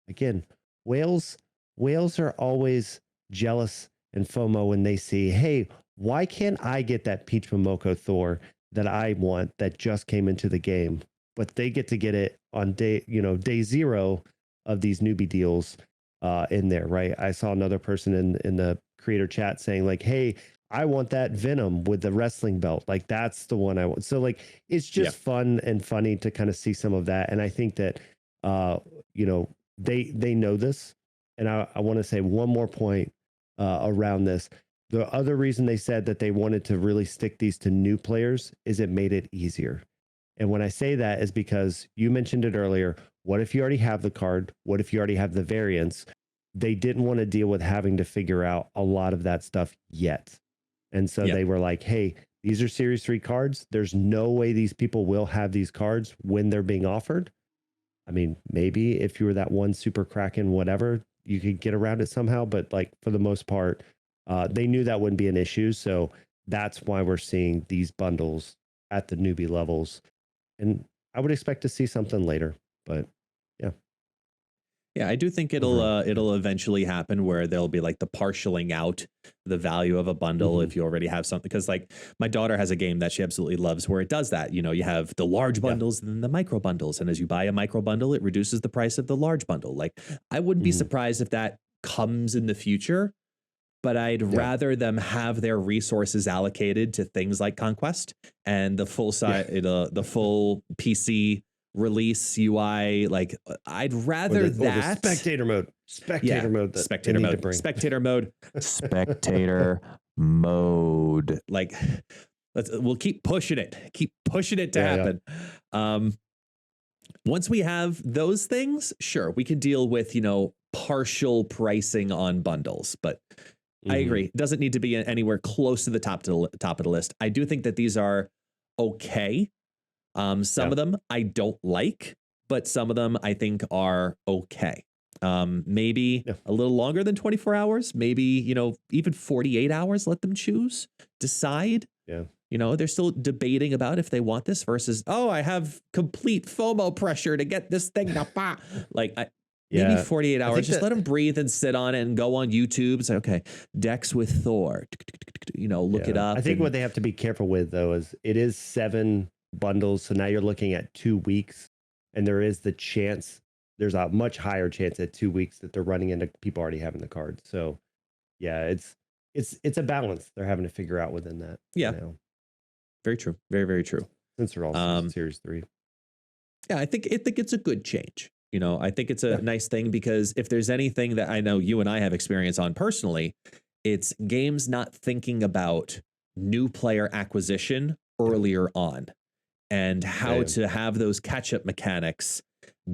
[SPEAKER 2] again, whales are always jealous and FOMO when they see, hey, why can't I get that Peach Momoko Thor that I want that just came into the game, but they get to get it on day zero of these newbie deals in there, right? I saw another person in the creator chat saying like, hey, I want that Venom with the wrestling belt. Like, that's the one I want. So like, it's just fun and funny to kind of see some of that. And I think that, they know this. And I want to say one more point around this. The other reason they said that they wanted to really stick these to new players is it made it easier. And when I say that is because you mentioned it earlier. What if you already have the card? What if you already have the variants? They didn't want to deal with having to figure out a lot of that stuff yet. And so they were like, hey, these are Series 3 cards. There's no way these people will have these cards when they're being offered. I mean, maybe if you were that one super Kraken, whatever, you could get around it somehow. But like, for the most part, they knew that wouldn't be an issue. So that's why we're seeing these bundles at the newbie levels. And I would expect to see something later, but yeah.
[SPEAKER 1] Yeah, I do think it'll eventually happen where there'll be like the partialing out the value of a bundle if you already have something. Because like my daughter has a game that she absolutely loves where it does that. You know, you have the large bundles and then the micro bundles. And as you buy a micro bundle, it reduces the price of the large bundle. Like, I wouldn't be surprised if that comes in the future, but I'd rather them have their resources allocated to things like Conquest and the full the full PC release UI. Like, I'd rather that
[SPEAKER 2] spectator mode, spectator
[SPEAKER 1] mode. Like, we'll keep pushing it to happen. Once we have those things, sure, we can deal with, partial pricing on bundles, but I agree. It doesn't need to be anywhere close to the top of the list. I do think that these are okay. Some of them I don't like, but some of them I think are okay. Maybe a little longer than 24 hours, maybe, even 48 hours, let them choose, decide.
[SPEAKER 2] Yeah.
[SPEAKER 1] They're still debating about if they want this versus, oh, I have complete FOMO pressure to get this thing. Maybe 48 hours, just let them breathe and sit on it and go on YouTube and say, okay, decks with Thor, look it up.
[SPEAKER 2] I think what they have to be careful with, though, is it is 7 bundles. So now you're looking at 2 weeks, and there is the chance, there's a much higher chance at 2 weeks that they're running into people already having the cards. So yeah, it's a balance they're having to figure out within that.
[SPEAKER 1] Yeah. Very true. Very, very true.
[SPEAKER 2] Since they're all Series 3.
[SPEAKER 1] Yeah, I think it's a good change. I think it's a nice thing, because if there's anything that I know you and I have experience on personally, it's games not thinking about new player acquisition earlier on and how to have those catch-up mechanics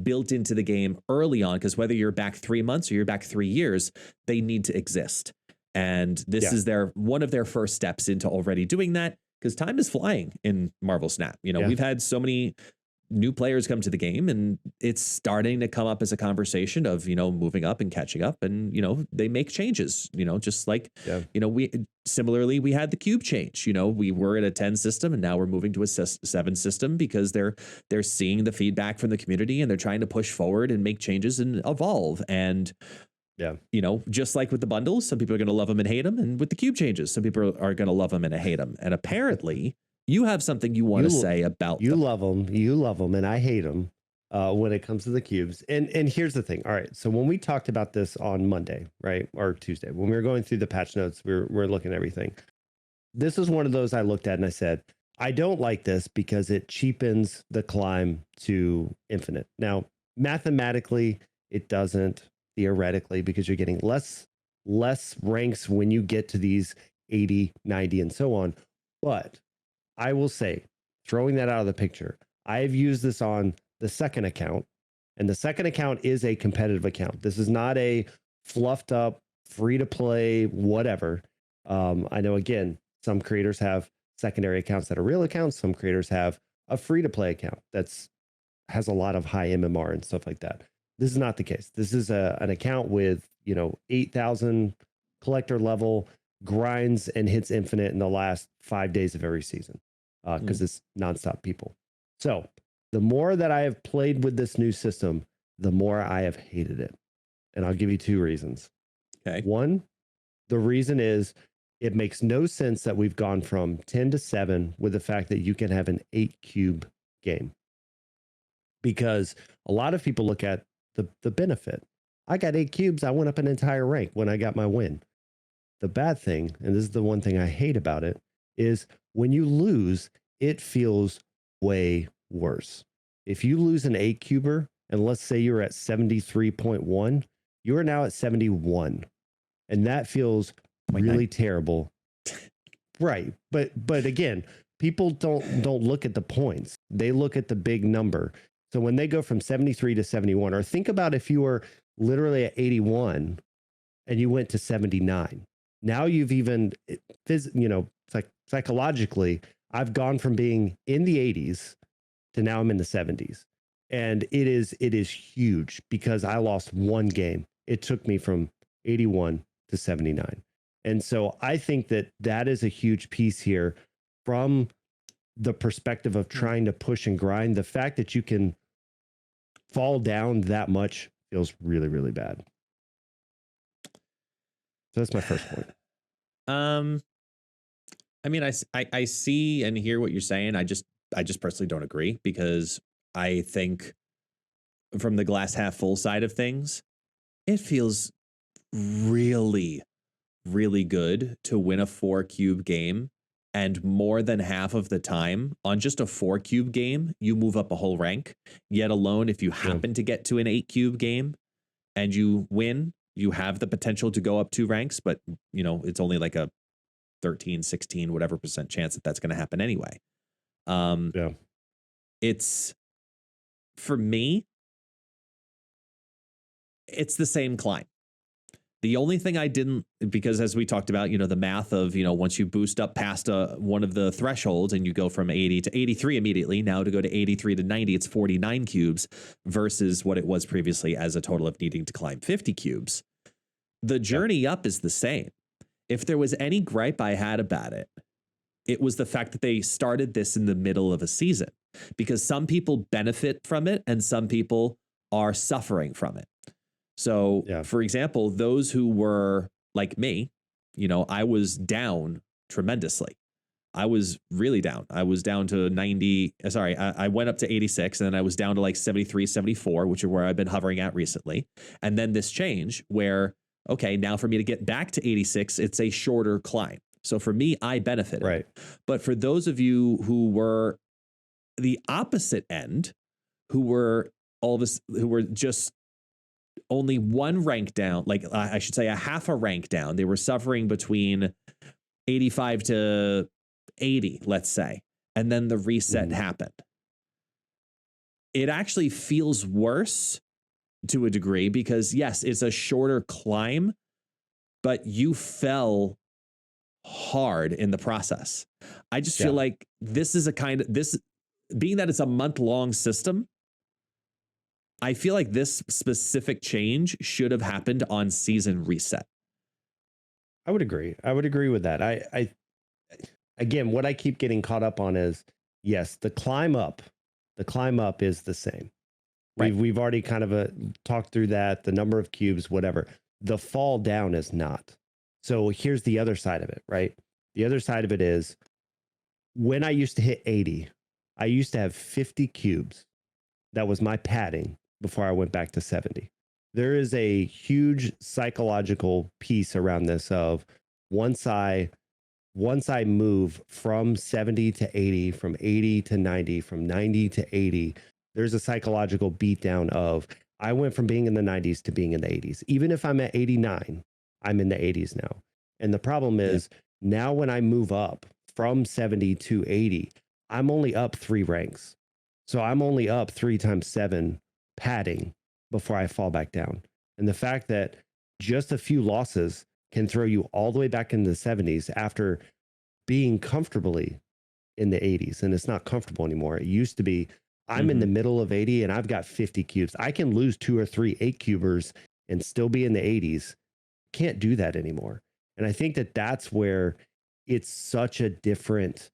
[SPEAKER 1] built into the game early on, because whether you're back 3 months or you're back 3 years, they need to exist. And this is one of their first steps into already doing that, because time is flying in Marvel Snap. We've had so many new players come to the game, and it's starting to come up as a conversation of, moving up and catching up, and, they make changes, just like, we had the cube change, we were at a 10 system and now we're moving to a 7 system because they're seeing the feedback from the community and they're trying to push forward and make changes and evolve. And just like with the bundles, some people are going to love them and hate them. And with the cube changes, some people are going to love them and hate them. And apparently you have something you want to say about them.
[SPEAKER 2] You love them, and I hate them when it comes to the cubes. And here's the thing. All right, so when we talked about this on Monday, right, or Tuesday, when we were going through the patch notes, we're looking at everything. This was one of those I looked at and I said, I don't like this because it cheapens the climb to infinite. Now, mathematically, it doesn't. Theoretically, because you're getting less ranks when you get to these 80, 90, and so on. But I will say, throwing that out of the picture, I've used this on the second account, and the second account is a competitive account. This is not a fluffed up, free to play, whatever. I know, again, some creators have secondary accounts that are real accounts. Some creators have a free to play account has a lot of high MMR and stuff like that. This is not the case. This is an account with, 8,000 collector level, grinds and hits infinite in the last 5 days of every season, because it's nonstop people. So The more that I have played with this new system, the more I have hated it. And I'll give you 2 reasons.
[SPEAKER 1] Okay.
[SPEAKER 2] One, the reason is it makes no sense that we've gone from 10 to 7 with the fact that you can have an 8 cube game. Because a lot of people look at the benefit. I got 8 cubes. I went up an entire rank when I got my win. The bad thing, and this is the one thing I hate about it, is when you lose, it feels way worse. If you lose an 8 cuber, and let's say you're at 73.1, you are now at 71. And that feels really terrible. Right. But again, people don't look at the points. They look at the big number. So when they go from 73 to 71, or think about if you were literally at 81 and you went to 79. Now you've even, psychologically, I've gone from being in the 80s to now I'm in the 70s. And it is huge because I lost 1 game. It took me from 81 to 79. And so I think that is a huge piece here from the perspective of trying to push and grind. The fact that you can fall down that much feels really, really bad. So that's my first point.
[SPEAKER 1] I mean, I see and hear what you're saying. I just personally don't agree because I think from the glass half full side of things, it feels really, really good to win a 4 cube game. And more than half of the time on just a 4 cube game, you move up a whole rank. Yet alone, if you happen to get to an 8 cube game and you win, you have the potential to go up 2 ranks, but it's only like a 13, 16, whatever % chance that that's going to happen anyway. It's, for me, it's the same climb. The only thing I didn't, because as we talked about, the math of, once you boost up past one of the thresholds and you go from 80 to 83 immediately, now to go to 83 to 90, it's 49 cubes versus what it was previously as a total of needing to climb 50 cubes. The journey up is the same. If there was any gripe I had about it, it was the fact that they started this in the middle of a season because some people benefit from it and some people are suffering from it. So, for example, those who were like me, I was down tremendously. I was really down. I was down to 90. Sorry, I went up to 86 and then I was down to like 73, 74, which are where I've been hovering at recently. And then this change where, okay, now for me to get back to 86, it's a shorter climb. So for me, I benefited.
[SPEAKER 2] Right.
[SPEAKER 1] But for those of you who were the opposite end, who were just only 1 rank down, like I should say a half a rank down. They were suffering between 85 to 80, let's say. And then the reset happened. It actually feels worse to a degree because yes, it's a shorter climb, but you fell hard in the process. I just feel like this is being that it's a month-long system, I feel like this specific change should have happened on season reset.
[SPEAKER 2] I would agree. I would agree with that. I again, what I keep getting caught up on is, yes, the climb up is the same. Right. We've already kind of talked through that, the number of cubes, whatever. The fall down is not. So here's the other side of it, right? The other side of it is when I used to hit 80, I used to have 50 cubes. That was my padding before I went back to 70. There is a huge psychological piece around this of once I move from 70 to 80, from 80 to 90, from 90 to 80, there's a psychological beatdown of I went from being in the 90s to being in the 80s. Even if I'm at 89, I'm in the 80s now. And the problem is now when I move up from 70 to 80, I'm only up 3 ranks. So I'm only up 3 times 7 padding before I fall back down. And the fact that just a few losses can throw you all the way back into the 70s after being comfortably in the 80s. And it's not comfortable anymore. It used to be, I'm in the middle of 80 and I've got 50 cubes. I can lose 2 or 3 8 cubers and still be in the 80s. Can't do that anymore. And I think that that's where it's such a different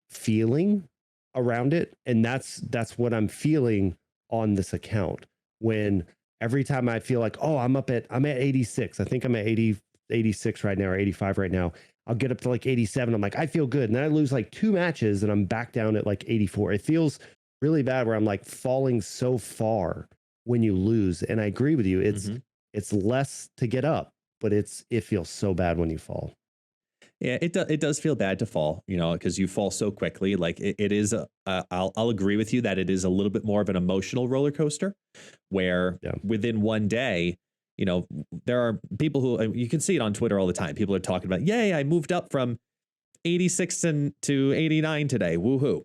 [SPEAKER 2] feeling around it. And that's what I'm feeling on this account. When every time I feel like, oh, I'm at 86. I think I'm at 86 right now, or 85 right now. I'll get up to like 87. I'm like, I feel good. And then I lose like 2 matches and I'm back down at like 84. It feels really bad where I'm like falling so far when you lose. And I agree with you. It's less to get up, but it feels so bad when you fall.
[SPEAKER 1] Yeah, it does feel bad to fall, you know, because you fall so quickly. Like it is, I'll agree with you that it is a little bit more of an emotional roller coaster where within one day, you know, there are people who, you can see it on Twitter all the time. People are talking about, yay, I moved up from 86 to 89 today. Woohoo.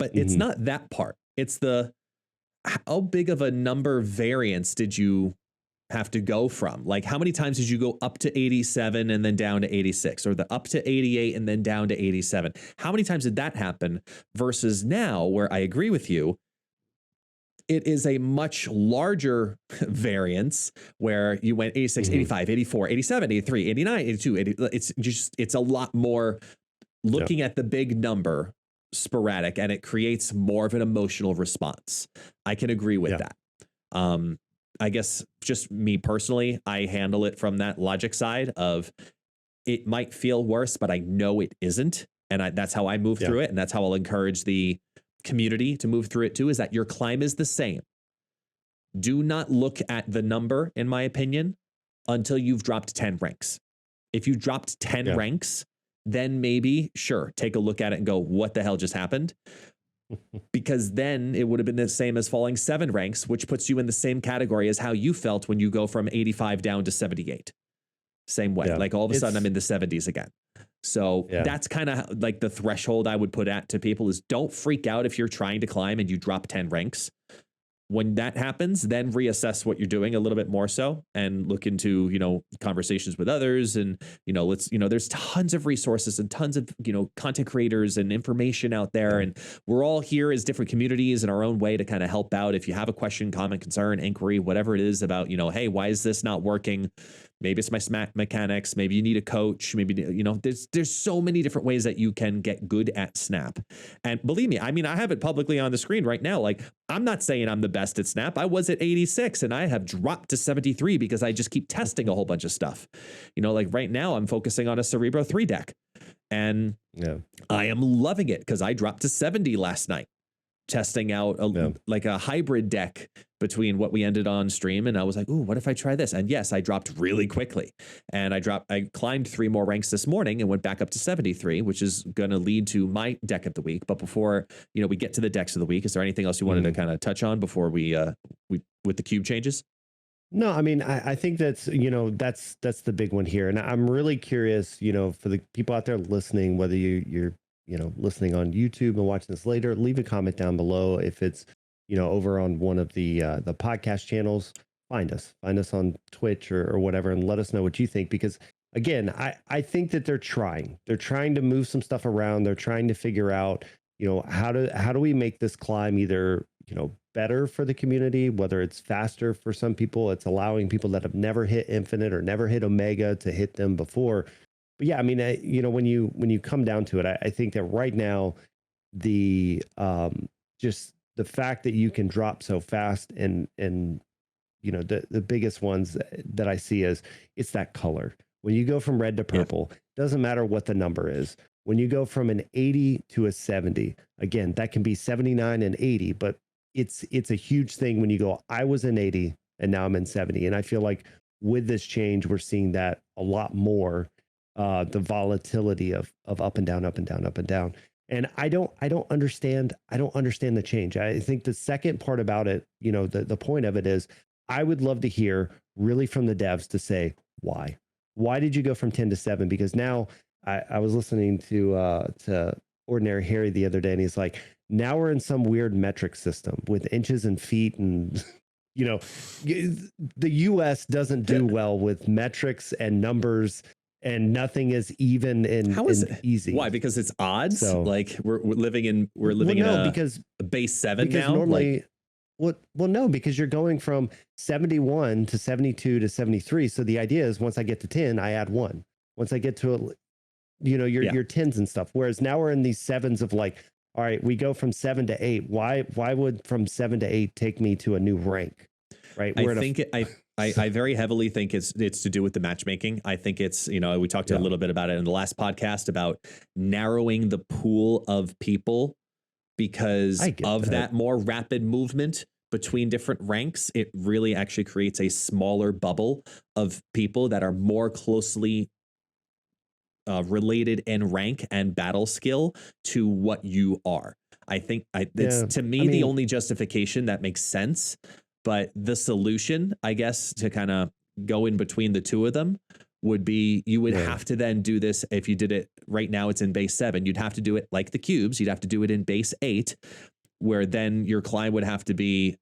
[SPEAKER 1] But it's not that part. It's how big of a number variance did you have to go from? Like, how many times did you go up to 87 and then down to 86, or the up to 88 and then down to 87? How many times did that happen versus now, where I agree with you, it is a much larger variance where you went 86, 85, 84, 87, 83, 89, 82, 80. It's a lot more looking at the big number sporadic, and it creates more of an emotional response. I can agree with that. I guess just me personally, I handle it from that logic side of it might feel worse, but I know it isn't. And that's how I move through it. And that's how I'll encourage the community to move through it too, is that your climb is the same. Do not look at the number, in my opinion, until you've dropped 10 ranks. If you dropped 10 ranks, then maybe, sure, take a look at it and go, what the hell just happened? Because then it would have been the same as falling 7 ranks, which puts you in the same category as how you felt when you go from 85 down to 78. Same way. Like all of a sudden I'm in the 70s again. So that's kind of like the threshold I would put to people is don't freak out if you're trying to climb and you drop 10 ranks. When that happens, then reassess what you're doing a little bit more so and look into, you know, conversations with others. And, you know, there's tons of resources and tons of, you know, content creators and information out there. And we're all here as different communities in our own way to kind of help out. If you have a question, comment, concern, inquiry, whatever it is about, you know, hey, why is this not working? Maybe it's my smack mechanics. Maybe you need a coach. Maybe, you know, there's so many different ways that you can get good at Snap. And believe me, I mean, I have it publicly on the screen right now. Like, I'm not saying I'm the best at Snap. I was at 86 and I have dropped to 73 because I just keep testing a whole bunch of stuff. You know, like right now I'm focusing on a Cerebro 3 deck and I am loving it because I dropped to 70 last night. Testing out like a hybrid deck between what we ended on stream. And I was like, ooh, what if I try this? And yes, I dropped really quickly. And I climbed 3 more ranks this morning and went back up to 73, which is going to lead to my deck of the week. But before, you know, we get to the decks of the week, is there anything else you wanted to kind of touch on before we with the cube changes?
[SPEAKER 2] No, I mean, I think that's, you know, that's the big one here. And I'm really curious, you know, for the people out there listening, whether you're you know, listening on YouTube and watching this later, leave a comment down below. If it's, you know, over on one of the podcast channels, find us on Twitch or whatever, and let us know what you think. Because again, I think that they're trying to move some stuff around. They're trying to figure out, you know, how do we make this climb either, you know, better for the community, whether it's faster for some people, it's allowing people that have never hit Infinite or never hit Omega to hit them before. But yeah, I mean, you know, when you come down to it, I think that right now, the just the fact that you can drop so fast and you know, the biggest ones that I see is it's that color. When you go from red to purple, doesn't matter what the number is. When you go from an 80 to a 70, again, that can be 79 and 80, but it's a huge thing when you go, I was in 80 and now I'm in 70. And I feel like with this change, we're seeing that a lot more. The volatility of up and down, up and down, up and down. And I don't understand the change. I think the second part about it, you know, the point of it is I would love to hear really from the devs to say, why did you go from 10 to 7? Because now I was listening to Ordinary Harry the other day, and he's like, now we're in some weird metric system with inches and feet. And, you know, the US doesn't do well with metrics and numbers. And nothing is even and easy.
[SPEAKER 1] Why? Because it's odds. So, like we're living in a base 7 now.
[SPEAKER 2] Normally, no, because you're going from 71 to 72 to 73. So the idea is once I get to 10, I add 1. Once I get to, you know, your 10s and stuff. Whereas now we're in these 7s of like all right, we go from 7 to 8. Why would from 7 to 8 take me to a new rank? Right.
[SPEAKER 1] I very heavily think it's to do with the matchmaking. I think it's, we talked a little bit about it in the last podcast about narrowing the pool of people because of that more rapid movement between different ranks. It really actually creates a smaller bubble of people that are more closely related in rank and battle skill to what you are. I think it's to me the only justification that makes sense. But the solution, I guess, to kind of go in between the two of them would be you would have to then do this. If you did it right now, it's in base 7. You'd have to do it like the cubes. You'd have to do it in base 8, where then your climb would have to be,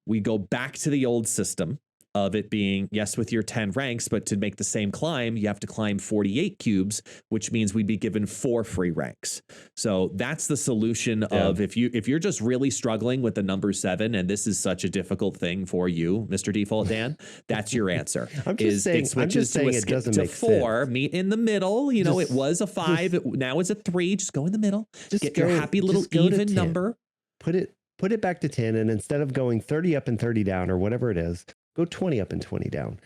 [SPEAKER 1] we go back to the old system of it being, yes, with your 10 ranks, but to make the same climb, you have to climb 48 cubes, which means we'd be given 4 free ranks. So that's the solution of if you're just really struggling with the number 7, and this is such a difficult thing for you, Mr. DefaultDan, that's your answer. It switches to 4, meet in the middle. It was a 5, now it's a 3. Just go in the middle. Get your happy little even number.
[SPEAKER 2] Put it back to 10, and instead of going 30 up and 30 down or whatever it is, go 20 up and 20 down.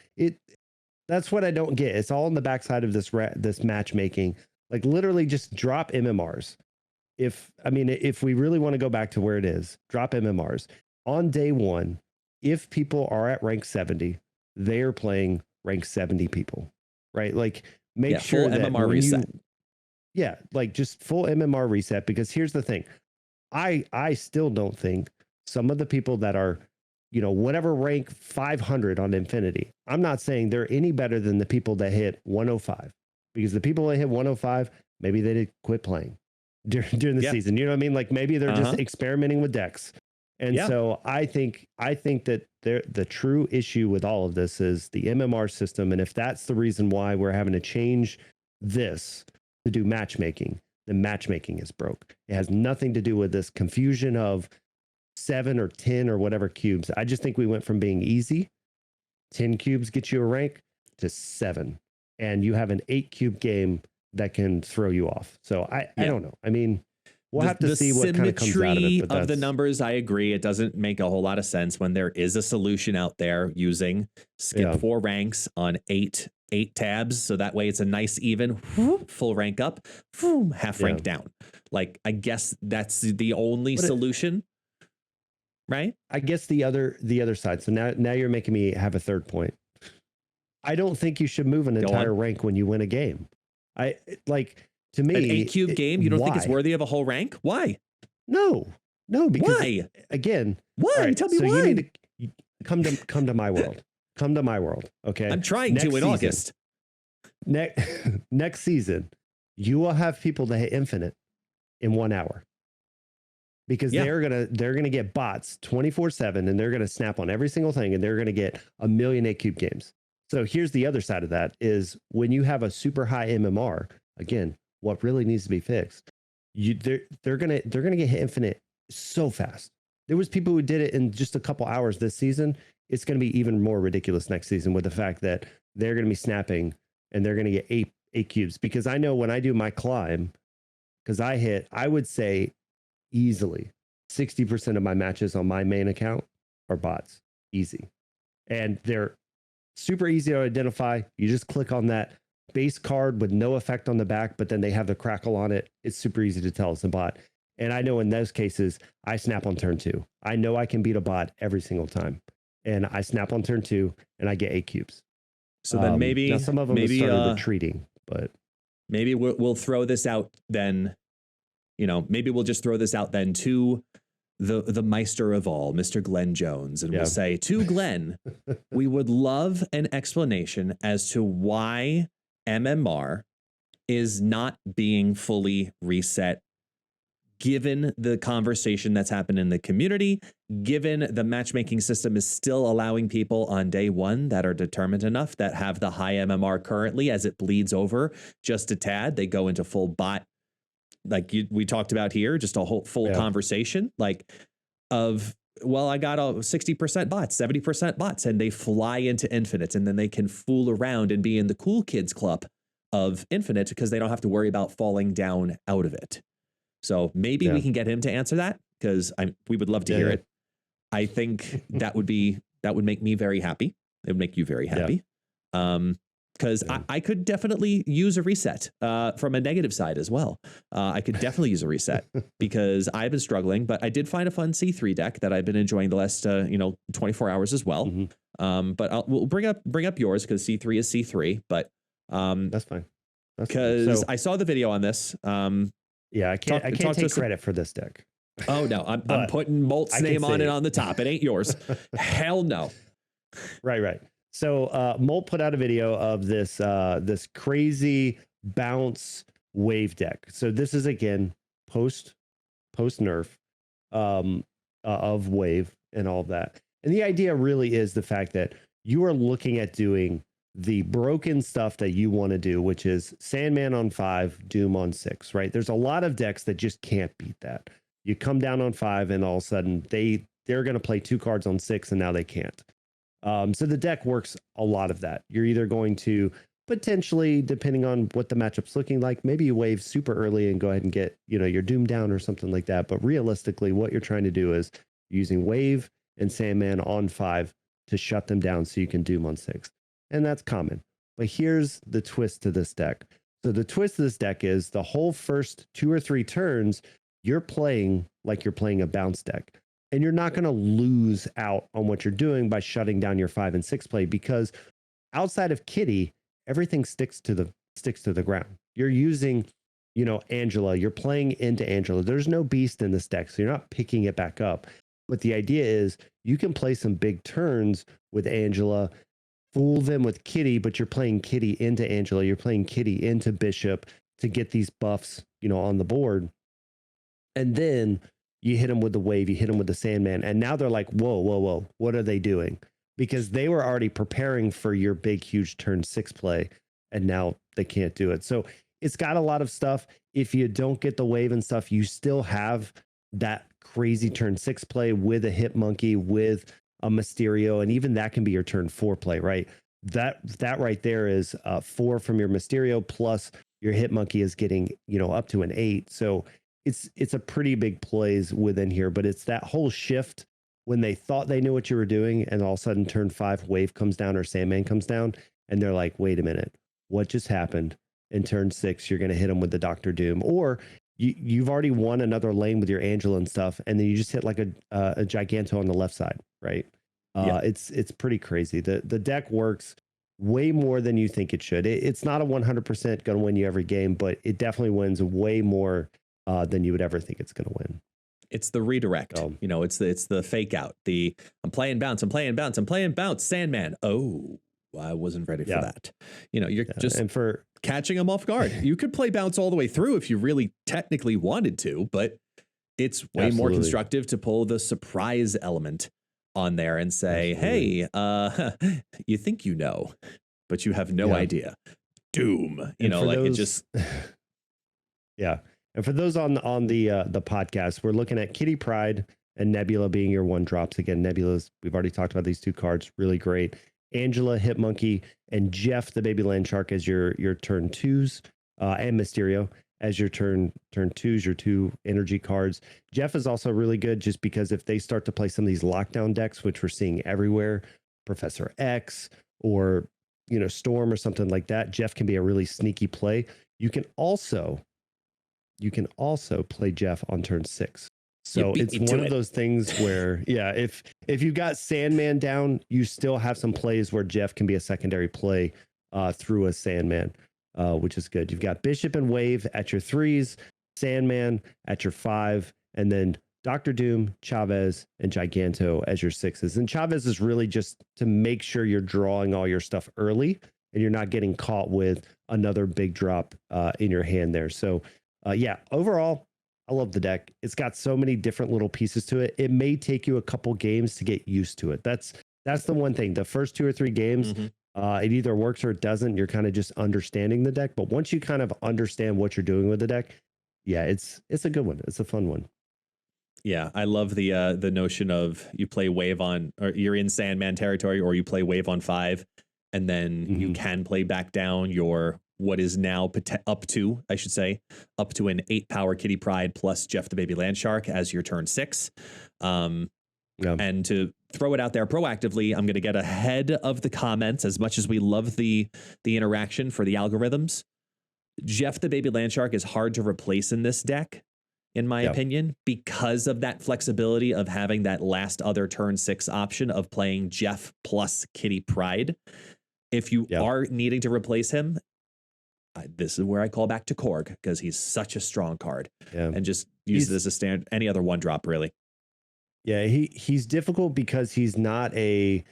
[SPEAKER 2] That's what I don't get. It's all on the backside of this matchmaking. Like literally just drop MMRs. If we really want to go back to where it is, drop MMRs. On day 1, if people are at rank 70, they are playing rank 70 people, right? Like make sure that
[SPEAKER 1] MMR reset.
[SPEAKER 2] Like just full MMR reset, because here's the thing. I still don't think some of the people that are whatever rank 500 on Infinity, I'm not saying they're any better than the people that hit 105, because the people that hit 105, maybe they did quit playing during the season. You know what I mean? Like maybe they're just experimenting with decks. And so I think that the true issue with all of this is the MMR system. And if that's the reason why we're having to change this to do matchmaking, then matchmaking is broke. It has nothing to do with this confusion of 7 or 10 or whatever cubes. I just think we went from being easy, 10 cubes get you a rank, to 7, and you have an 8 cube game that can throw you off. So I don't know. I mean, we'll have to see what kind of comes out of it.
[SPEAKER 1] But of the numbers, I agree. It doesn't make a whole lot of sense when there is a solution out there using skip 4 ranks on 8 tabs. So that way it's a nice even full rank up, half rank down. Like, I guess that's the only solution. Right.
[SPEAKER 2] I guess the other side. So now you're making me have a third point. I don't think you should move an entire rank when you win a game. To me,
[SPEAKER 1] an 8 cube game, you don't think it's worthy of a whole rank? Why?
[SPEAKER 2] No, because
[SPEAKER 1] why?
[SPEAKER 2] Again,
[SPEAKER 1] why? Right, tell me
[SPEAKER 2] so
[SPEAKER 1] why.
[SPEAKER 2] You need to come to my world. Come to my world. Okay.
[SPEAKER 1] I'm trying to in August.
[SPEAKER 2] Next season, you will have people that hit infinite in 1 hour. Because they're gonna get bots 24/7, and they're gonna snap on every single thing, and they're gonna get a million 8 cube games. So here's the other side of that: is when you have a super high MMR, again, what really needs to be fixed, they're gonna get hit infinite so fast. There was people who did it in just a couple hours this season. It's gonna be even more ridiculous next season with the fact that they're gonna be snapping and they're gonna get 8 cubes. Because I know when I do my climb, because I would say easily 60% of my matches on my main account are bots. Easy. And they're super easy to identify. You just click on that base card with no effect on the back, but then they have the crackle on it. It's super easy to tell it's a bot. And I know in those cases, I snap on turn 2. I know I can beat a bot every single time. And I snap on turn 2 and I get 8 cubes.
[SPEAKER 1] So then maybe
[SPEAKER 2] some of them started retreating, but
[SPEAKER 1] maybe we'll throw this out then. Maybe we'll just throw this out then to the Meister of all, Mr. Glenn Jones. And we'll say to Glenn, we would love an explanation as to why MMR is not being fully reset, given the conversation that's happened in the community, given the matchmaking system is still allowing people on day 1 that are determined enough, that have the high MMR currently. As it bleeds over just a tad, they go into full bot. Like we talked about here, just a whole full conversation I got a 60% bots, 70% bots, and they fly into infinite, and then they can fool around and be in the cool kids club of infinite because they don't have to worry about falling down out of it. So maybe we can get him to answer that, because we would love to hear it. I think that would make me very happy. It would make you very happy. Because I could definitely use a reset from a negative side as well. I could definitely use a reset because I've been struggling, but I did find a fun C3 deck that I've been enjoying the last 24 hours as well. But we'll bring up yours because C3 is C3. But
[SPEAKER 2] that's fine.
[SPEAKER 1] Because I saw the video on this.
[SPEAKER 2] I can't take credit for this deck.
[SPEAKER 1] Oh no, I'm putting Molt's name on it on the top. It ain't yours. Hell no.
[SPEAKER 2] Right. So Molt put out a video of this crazy bounce wave deck. So this is again post nerf of wave and all of that. And the idea really is the fact that you are looking at doing the broken stuff that you want to do, which is Sandman on 5, Doom on 6, right? There's a lot of decks that just can't beat that. You come down on 5 and all of a sudden they're going to play 2 cards on 6 and now they can't. So the deck works a lot of that. You're either going to potentially, depending on what the matchup's looking like, maybe you wave super early and go ahead and get, your Doom down or something like that. But realistically, what you're trying to do is using wave and Sandman on 5 to shut them down so you can Doom on 6. And that's common. But here's the twist to this deck. So the twist to this deck is the whole first 2 or 3 turns, you're playing like you're playing a bounce deck. And you're not going to lose out on what you're doing by shutting down your 5 and 6 play, because outside of Kitty, everything sticks to the ground. You're using, Angela. You're playing into Angela. There's no beast in this deck, so you're not picking it back up. But the idea is you can play some big turns with Angela, fool them with Kitty, but you're playing Kitty into Angela. You're playing Kitty into Bishop to get these buffs, on the board. And then you hit them with the wave, you hit them with the Sandman, and now they're like, whoa, what are they doing? Because they were already preparing for your big, huge turn 6 play, and now they can't do it. So it's got a lot of stuff. If you don't get the wave and stuff, you still have that crazy turn 6 play with a Hit Monkey, with a Mysterio, and even that can be your turn 4 play, right? That right there is 4 from your Mysterio, plus your Hit Monkey is getting, up to an 8. So it's a pretty big plays within here, but it's that whole shift when they thought they knew what you were doing, and all of a sudden turn 5 wave comes down or Sandman comes down, and they're like, wait a minute, what just happened? In turn 6, you're going to hit them with the Dr. Doom, or you've already won another lane with your Angela and stuff, and then you just hit like a Giganto on the left side, right? It's pretty crazy. The deck works way more than you think it should. It's not a 100% going to win you every game, but it definitely wins way more than you would ever think it's going to win.
[SPEAKER 1] It's the redirect. It's the fake out. I'm playing bounce, Sandman. Oh, I wasn't ready for that. You're just catching them off guard. You could play bounce all the way through if you really technically wanted to, but it's way more constructive to pull the surprise element on there and say, hey, you think but you have no idea. Doom. It just yeah. And for those on the podcast, we're looking at Kitty Pryde and Nebula being your 1-drops. Again, Nebula's, we've already talked about these 2 cards, really great. Angela, Hit Monkey, and Jeff, the Baby Land Shark, as your turn 2s, and Mysterio as your turn 2s, your 2 energy cards. Jeff is also really good just because if they start to play some of these lockdown decks, which we're seeing everywhere, Professor X or Storm or something like that, Jeff can be a really sneaky play. You can also play Jeff on turn 6. So it's one of those things where, if you got Sandman down, you still have some plays where Jeff can be a secondary play through a Sandman, which is good. You've got Bishop and Wave at your 3s, Sandman at your 5, and then Dr. Doom, Chavez, and Giganto as your 6s. And Chavez is really just to make sure you're drawing all your stuff early and you're not getting caught with another big drop in your hand there. So overall, I love the deck. It's got so many different little pieces to it. It may take you a couple games to get used to it. That's the one thing. The first 2 or 3 games, it either works or it doesn't. You're kind of just understanding the deck. But once you kind of understand what you're doing with the deck, it's a good one. It's a fun one. Yeah, I love the notion of you play wave on, or you're in Sandman territory, or you play wave on 5, and then you can play back down your what is now up to an 8-power Kitty Pryde plus Jeff the Baby Landshark as your turn 6. And to throw it out there proactively, I'm going to get ahead of the comments. As much as we love the interaction for the algorithms, Jeff the Baby Landshark is hard to replace in this deck, in my opinion, because of that flexibility of having that last other turn 6 option of playing Jeff plus Kitty Pryde. If you are needing to replace him, this is where I call back to Korg, because he's such a strong card, and just use it as a stand. Any other 1-drop, really.
[SPEAKER 2] Yeah, he's difficult because he's not a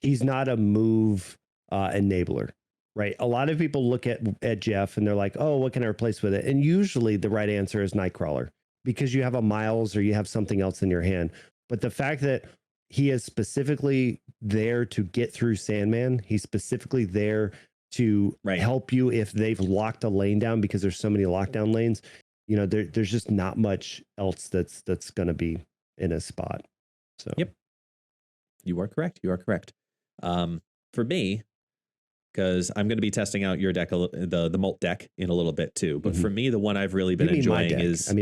[SPEAKER 2] move enabler, right? A lot of people look at Jeff and they're like, oh, what can I replace with it? And usually the right answer is Nightcrawler, because you have a Miles or you have something else in your hand. But the fact that he is specifically there to get through Sandman, he's specifically there to help you if they've locked a lane down, because there's so many lockdown lanes. You know, there's just not much else that's going to be in a spot. So
[SPEAKER 1] you are correct. For me, because I'm going to be testing out your deck, the Molt deck, in a little bit too. But for me, the one I've really been enjoying is,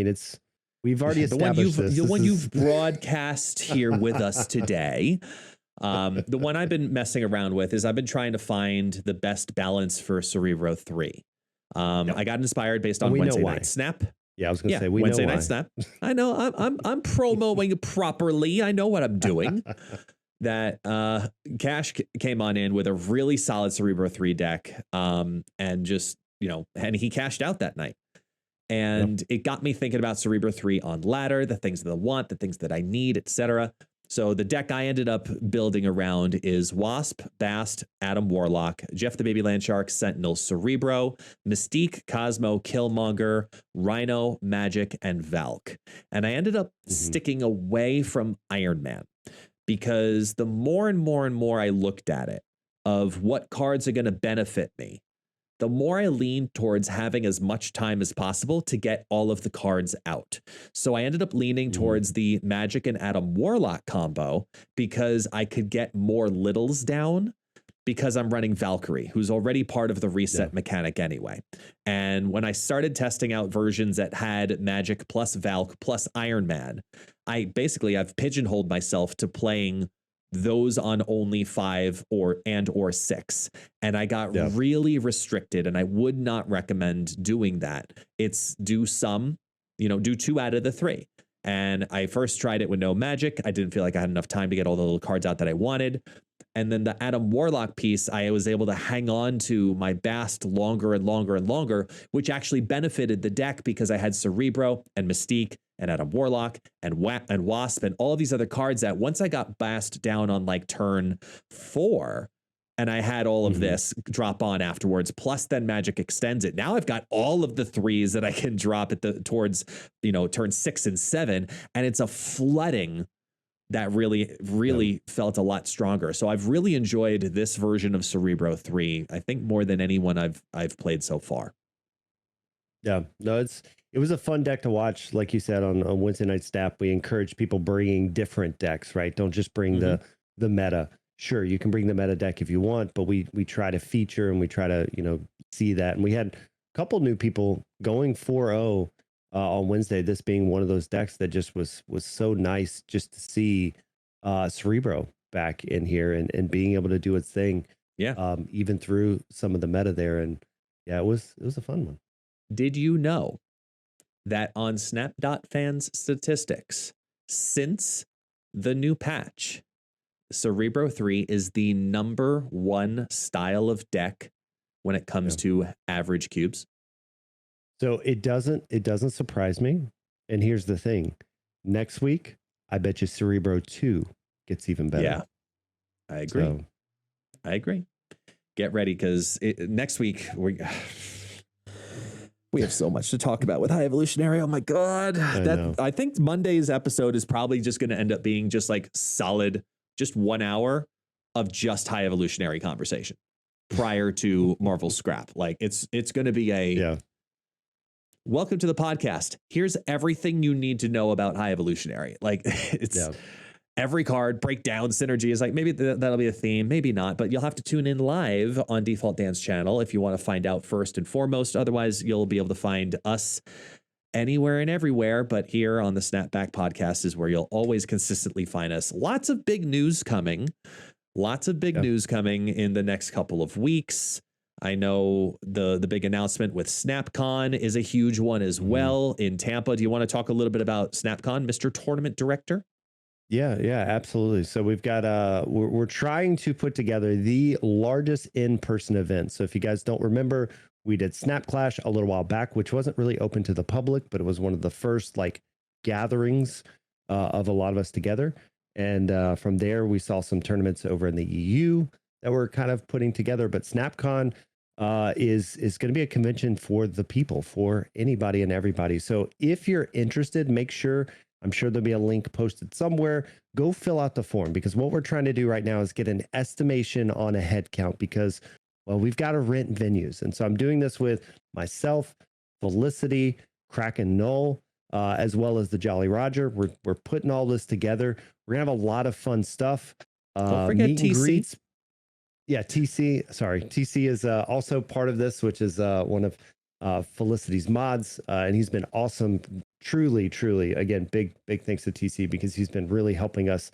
[SPEAKER 2] we've already established
[SPEAKER 1] the one you've broadcast here with us today. The one I've been messing around with is I've been trying to find the best balance for Cerebro 3. I got inspired based on Wednesday Night Snap.
[SPEAKER 2] Yeah, I was going to say,
[SPEAKER 1] Wednesday Night Snap. I know I'm promoting properly. I know what I'm doing. That Cash came on in with a really solid Cerebro 3 deck, and just, and he cashed out that night. And it got me thinking about Cerebro 3 on ladder, the things that I want, the things that I need, etc. So the deck I ended up building around is Wasp, Bast, Adam Warlock, Jeff the Baby Landshark, Sentinel, Cerebro, Mystique, Cosmo, Killmonger, Rhino, Magic, and Valk. And I ended up sticking away from Iron Man, because the more and more and more I looked at it, of what cards are going to benefit me, the more I leaned towards having as much time as possible to get all of the cards out. So I ended up leaning towards the Magic and Adam Warlock combo, because I could get more littles down, because I'm running Valkyrie, who's already part of the reset mechanic anyway. And when I started testing out versions that had Magic plus Valk plus Iron Man, I've pigeonholed myself to playing those on only 5 or 6. And I got really restricted, and I would not recommend doing that. It's do 2 out of the 3. And I first tried it with no Magic. I didn't feel like I had enough time to get all the little cards out that I wanted. And then the Adam Warlock piece, I was able to hang on to my Bast longer and longer and longer, which actually benefited the deck, because I had Cerebro and Mystique and Adam Warlock and Wasp and all of these other cards that once I got Bast down on like turn 4, and I had all of this drop on afterwards, plus then Magic extends it. Now I've got all of the 3s that I can drop towards turn 6 and 7, and it's a flooding that really felt a lot stronger. So I've really enjoyed this version of Cerebro 3, I think, more than anyone I've played so far.
[SPEAKER 2] Yeah, no, it was a fun deck to watch. Like you said, on Wednesday Night Snap, we encourage people bringing different decks, right? Don't just bring the meta. Sure, you can bring the meta deck if you want, but we try to feature, and we try to see that. And we had a couple new people going 4-0 on Wednesday, this being one of those decks that just was so nice just to see Cerebro back in here and being able to do its thing. Even through some of the meta there. And yeah, it was a fun one.
[SPEAKER 1] Did you know that on Snap.Fans statistics, since the new patch, Cerebro 3 is the #1 style of deck when it comes to average cubes?
[SPEAKER 2] So it doesn't surprise me. And here's the thing. Next week, I bet you Cerebro 2 gets even better.
[SPEAKER 1] Yeah, I agree. I agree. Get ready, because next week we have so much to talk about with High Evolutionary. Oh my God. I think Monday's episode is probably just going to end up being just like solid, just 1 hour of just High Evolutionary conversation prior to Marvel Scrap. Like it's going to be welcome to the podcast. Here's everything you need to know about High Evolutionary. Like every card, breakdown, synergy is like, maybe that'll be a theme, maybe not, but you'll have to tune in live on Default Dan's channel if you want to find out first and foremost. Otherwise, you'll be able to find us anywhere and everywhere, but here on the Snapback Podcast is where you'll always consistently find us. Lots of big news coming. Lots of big news coming in the next couple of weeks. I know the big announcement with SnapCon is a huge one as well in Tampa. Do you want to talk a little bit about SnapCon, Mr. Tournament Director?
[SPEAKER 2] Yeah, absolutely. So we've got we're trying to put together the largest in-person event. So if you guys don't remember, we did Snap Clash a little while back, which wasn't really open to the public, but it was one of the first like gatherings of a lot of us together. And from there, we saw some tournaments over in the EU that we're kind of putting together. But SnapCon is going to be a convention for the people, for anybody and everybody. So if you're interested, make sure, I'm sure there'll be a link posted somewhere. Go fill out the form, because what we're trying to do right now is get an estimation on a head count, because, well, we've got to rent venues. And so I'm doing this with myself, Felicity, Kraken Null, as well as the Jolly Roger. We're putting all this together. We're going to have a lot of fun stuff.
[SPEAKER 1] Don't forget TC.
[SPEAKER 2] Yeah, TC. Sorry. TC is also part of this, which is one of Felicity's mods. And he's been awesome. Truly. Again, big thanks to TC, because he's been really helping us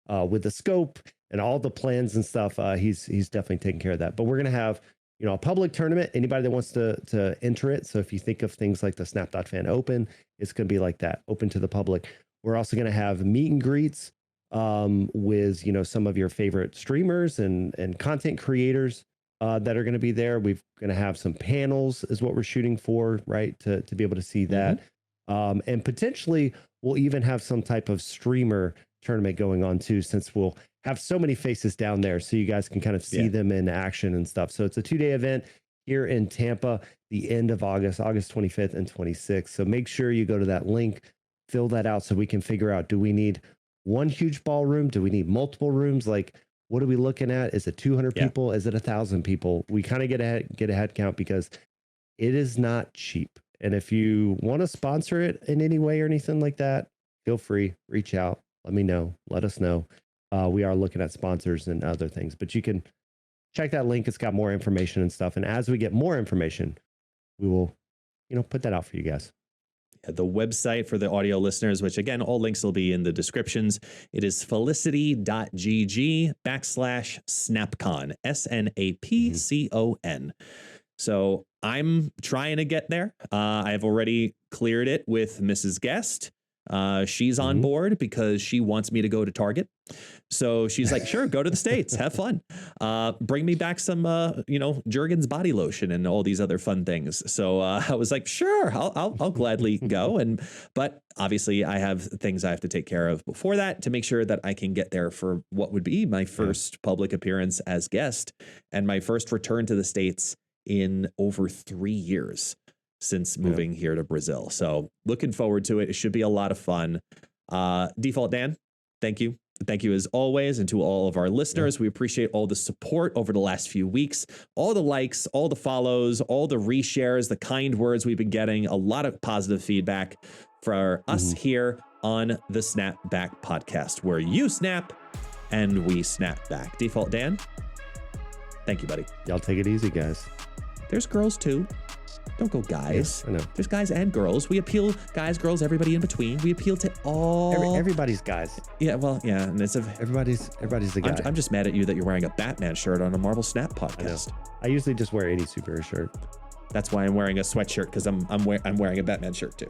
[SPEAKER 2] with the scope and all the plans and stuff. He's definitely taking care of that. But we're going to have, a public tournament. Anybody that wants to enter it. So if you think of things like the Snap.fan Open, it's going to be like that, open to the public. We're also going to have meet and greets with, some of your favorite streamers and content creators that are going to be there. We're going to have some panels is what we're shooting for, right? To be able to see that. And potentially we'll even have some type of streamer tournament going on too, since we'll have so many faces down there, so you guys can kind of see them in action and stuff. So it's a 2-day event here in Tampa, the end of August 25th and 26th. So make sure you go to that link, fill that out, so we can figure out, do we need one huge ballroom? Do we need multiple rooms? Like, what are we looking at? Is it 200 people? Is it 1,000 people? We kind of get a head count, because it is not cheap. And if you want to sponsor it in any way or anything like that, feel free, reach out, let me know, let us know. We are looking at sponsors and other things, but you can check that link. It's got more information and stuff. And as we get more information, we will, put that out for you guys.
[SPEAKER 1] The website for the audio listeners, which again, all links will be in the descriptions. It is felicity.gg/SnapCon, SNAPCON. So I'm trying to get there. I've already cleared it with Mrs. Guest. She's on board because she wants me to go to Target. So she's like, sure, go to the States, have fun. Bring me back some, Jergens body lotion and all these other fun things. So I was like, sure, I'll gladly go. But obviously I have things I have to take care of before that to make sure that I can get there for what would be my first public appearance as guest and my first return to the States in over 3 years since moving here to Brazil. So looking forward to it. It should be a lot of fun. Default Dan, thank you. Thank you as always. And to all of our listeners, we appreciate all the support over the last few weeks, all the likes, all the follows, all the reshares, the kind words we've been getting, a lot of positive feedback for us here on the Snapback Podcast, where you snap and we snap back. Default Dan, thank you, buddy.
[SPEAKER 2] Y'all take it easy, guys.
[SPEAKER 1] There's girls too. Don't go guys.
[SPEAKER 2] I know.
[SPEAKER 1] There's guys and girls. We appeal guys, girls, everybody in between. We appeal to all.
[SPEAKER 2] Everybody's guys.
[SPEAKER 1] Yeah, well, yeah. And it's
[SPEAKER 2] everybody's the guy.
[SPEAKER 1] I'm just mad at you that you're wearing a Batman shirt on a Marvel Snap podcast.
[SPEAKER 2] I usually just wear any superhero shirt.
[SPEAKER 1] That's why I'm wearing a sweatshirt, because I'm wearing a Batman shirt too.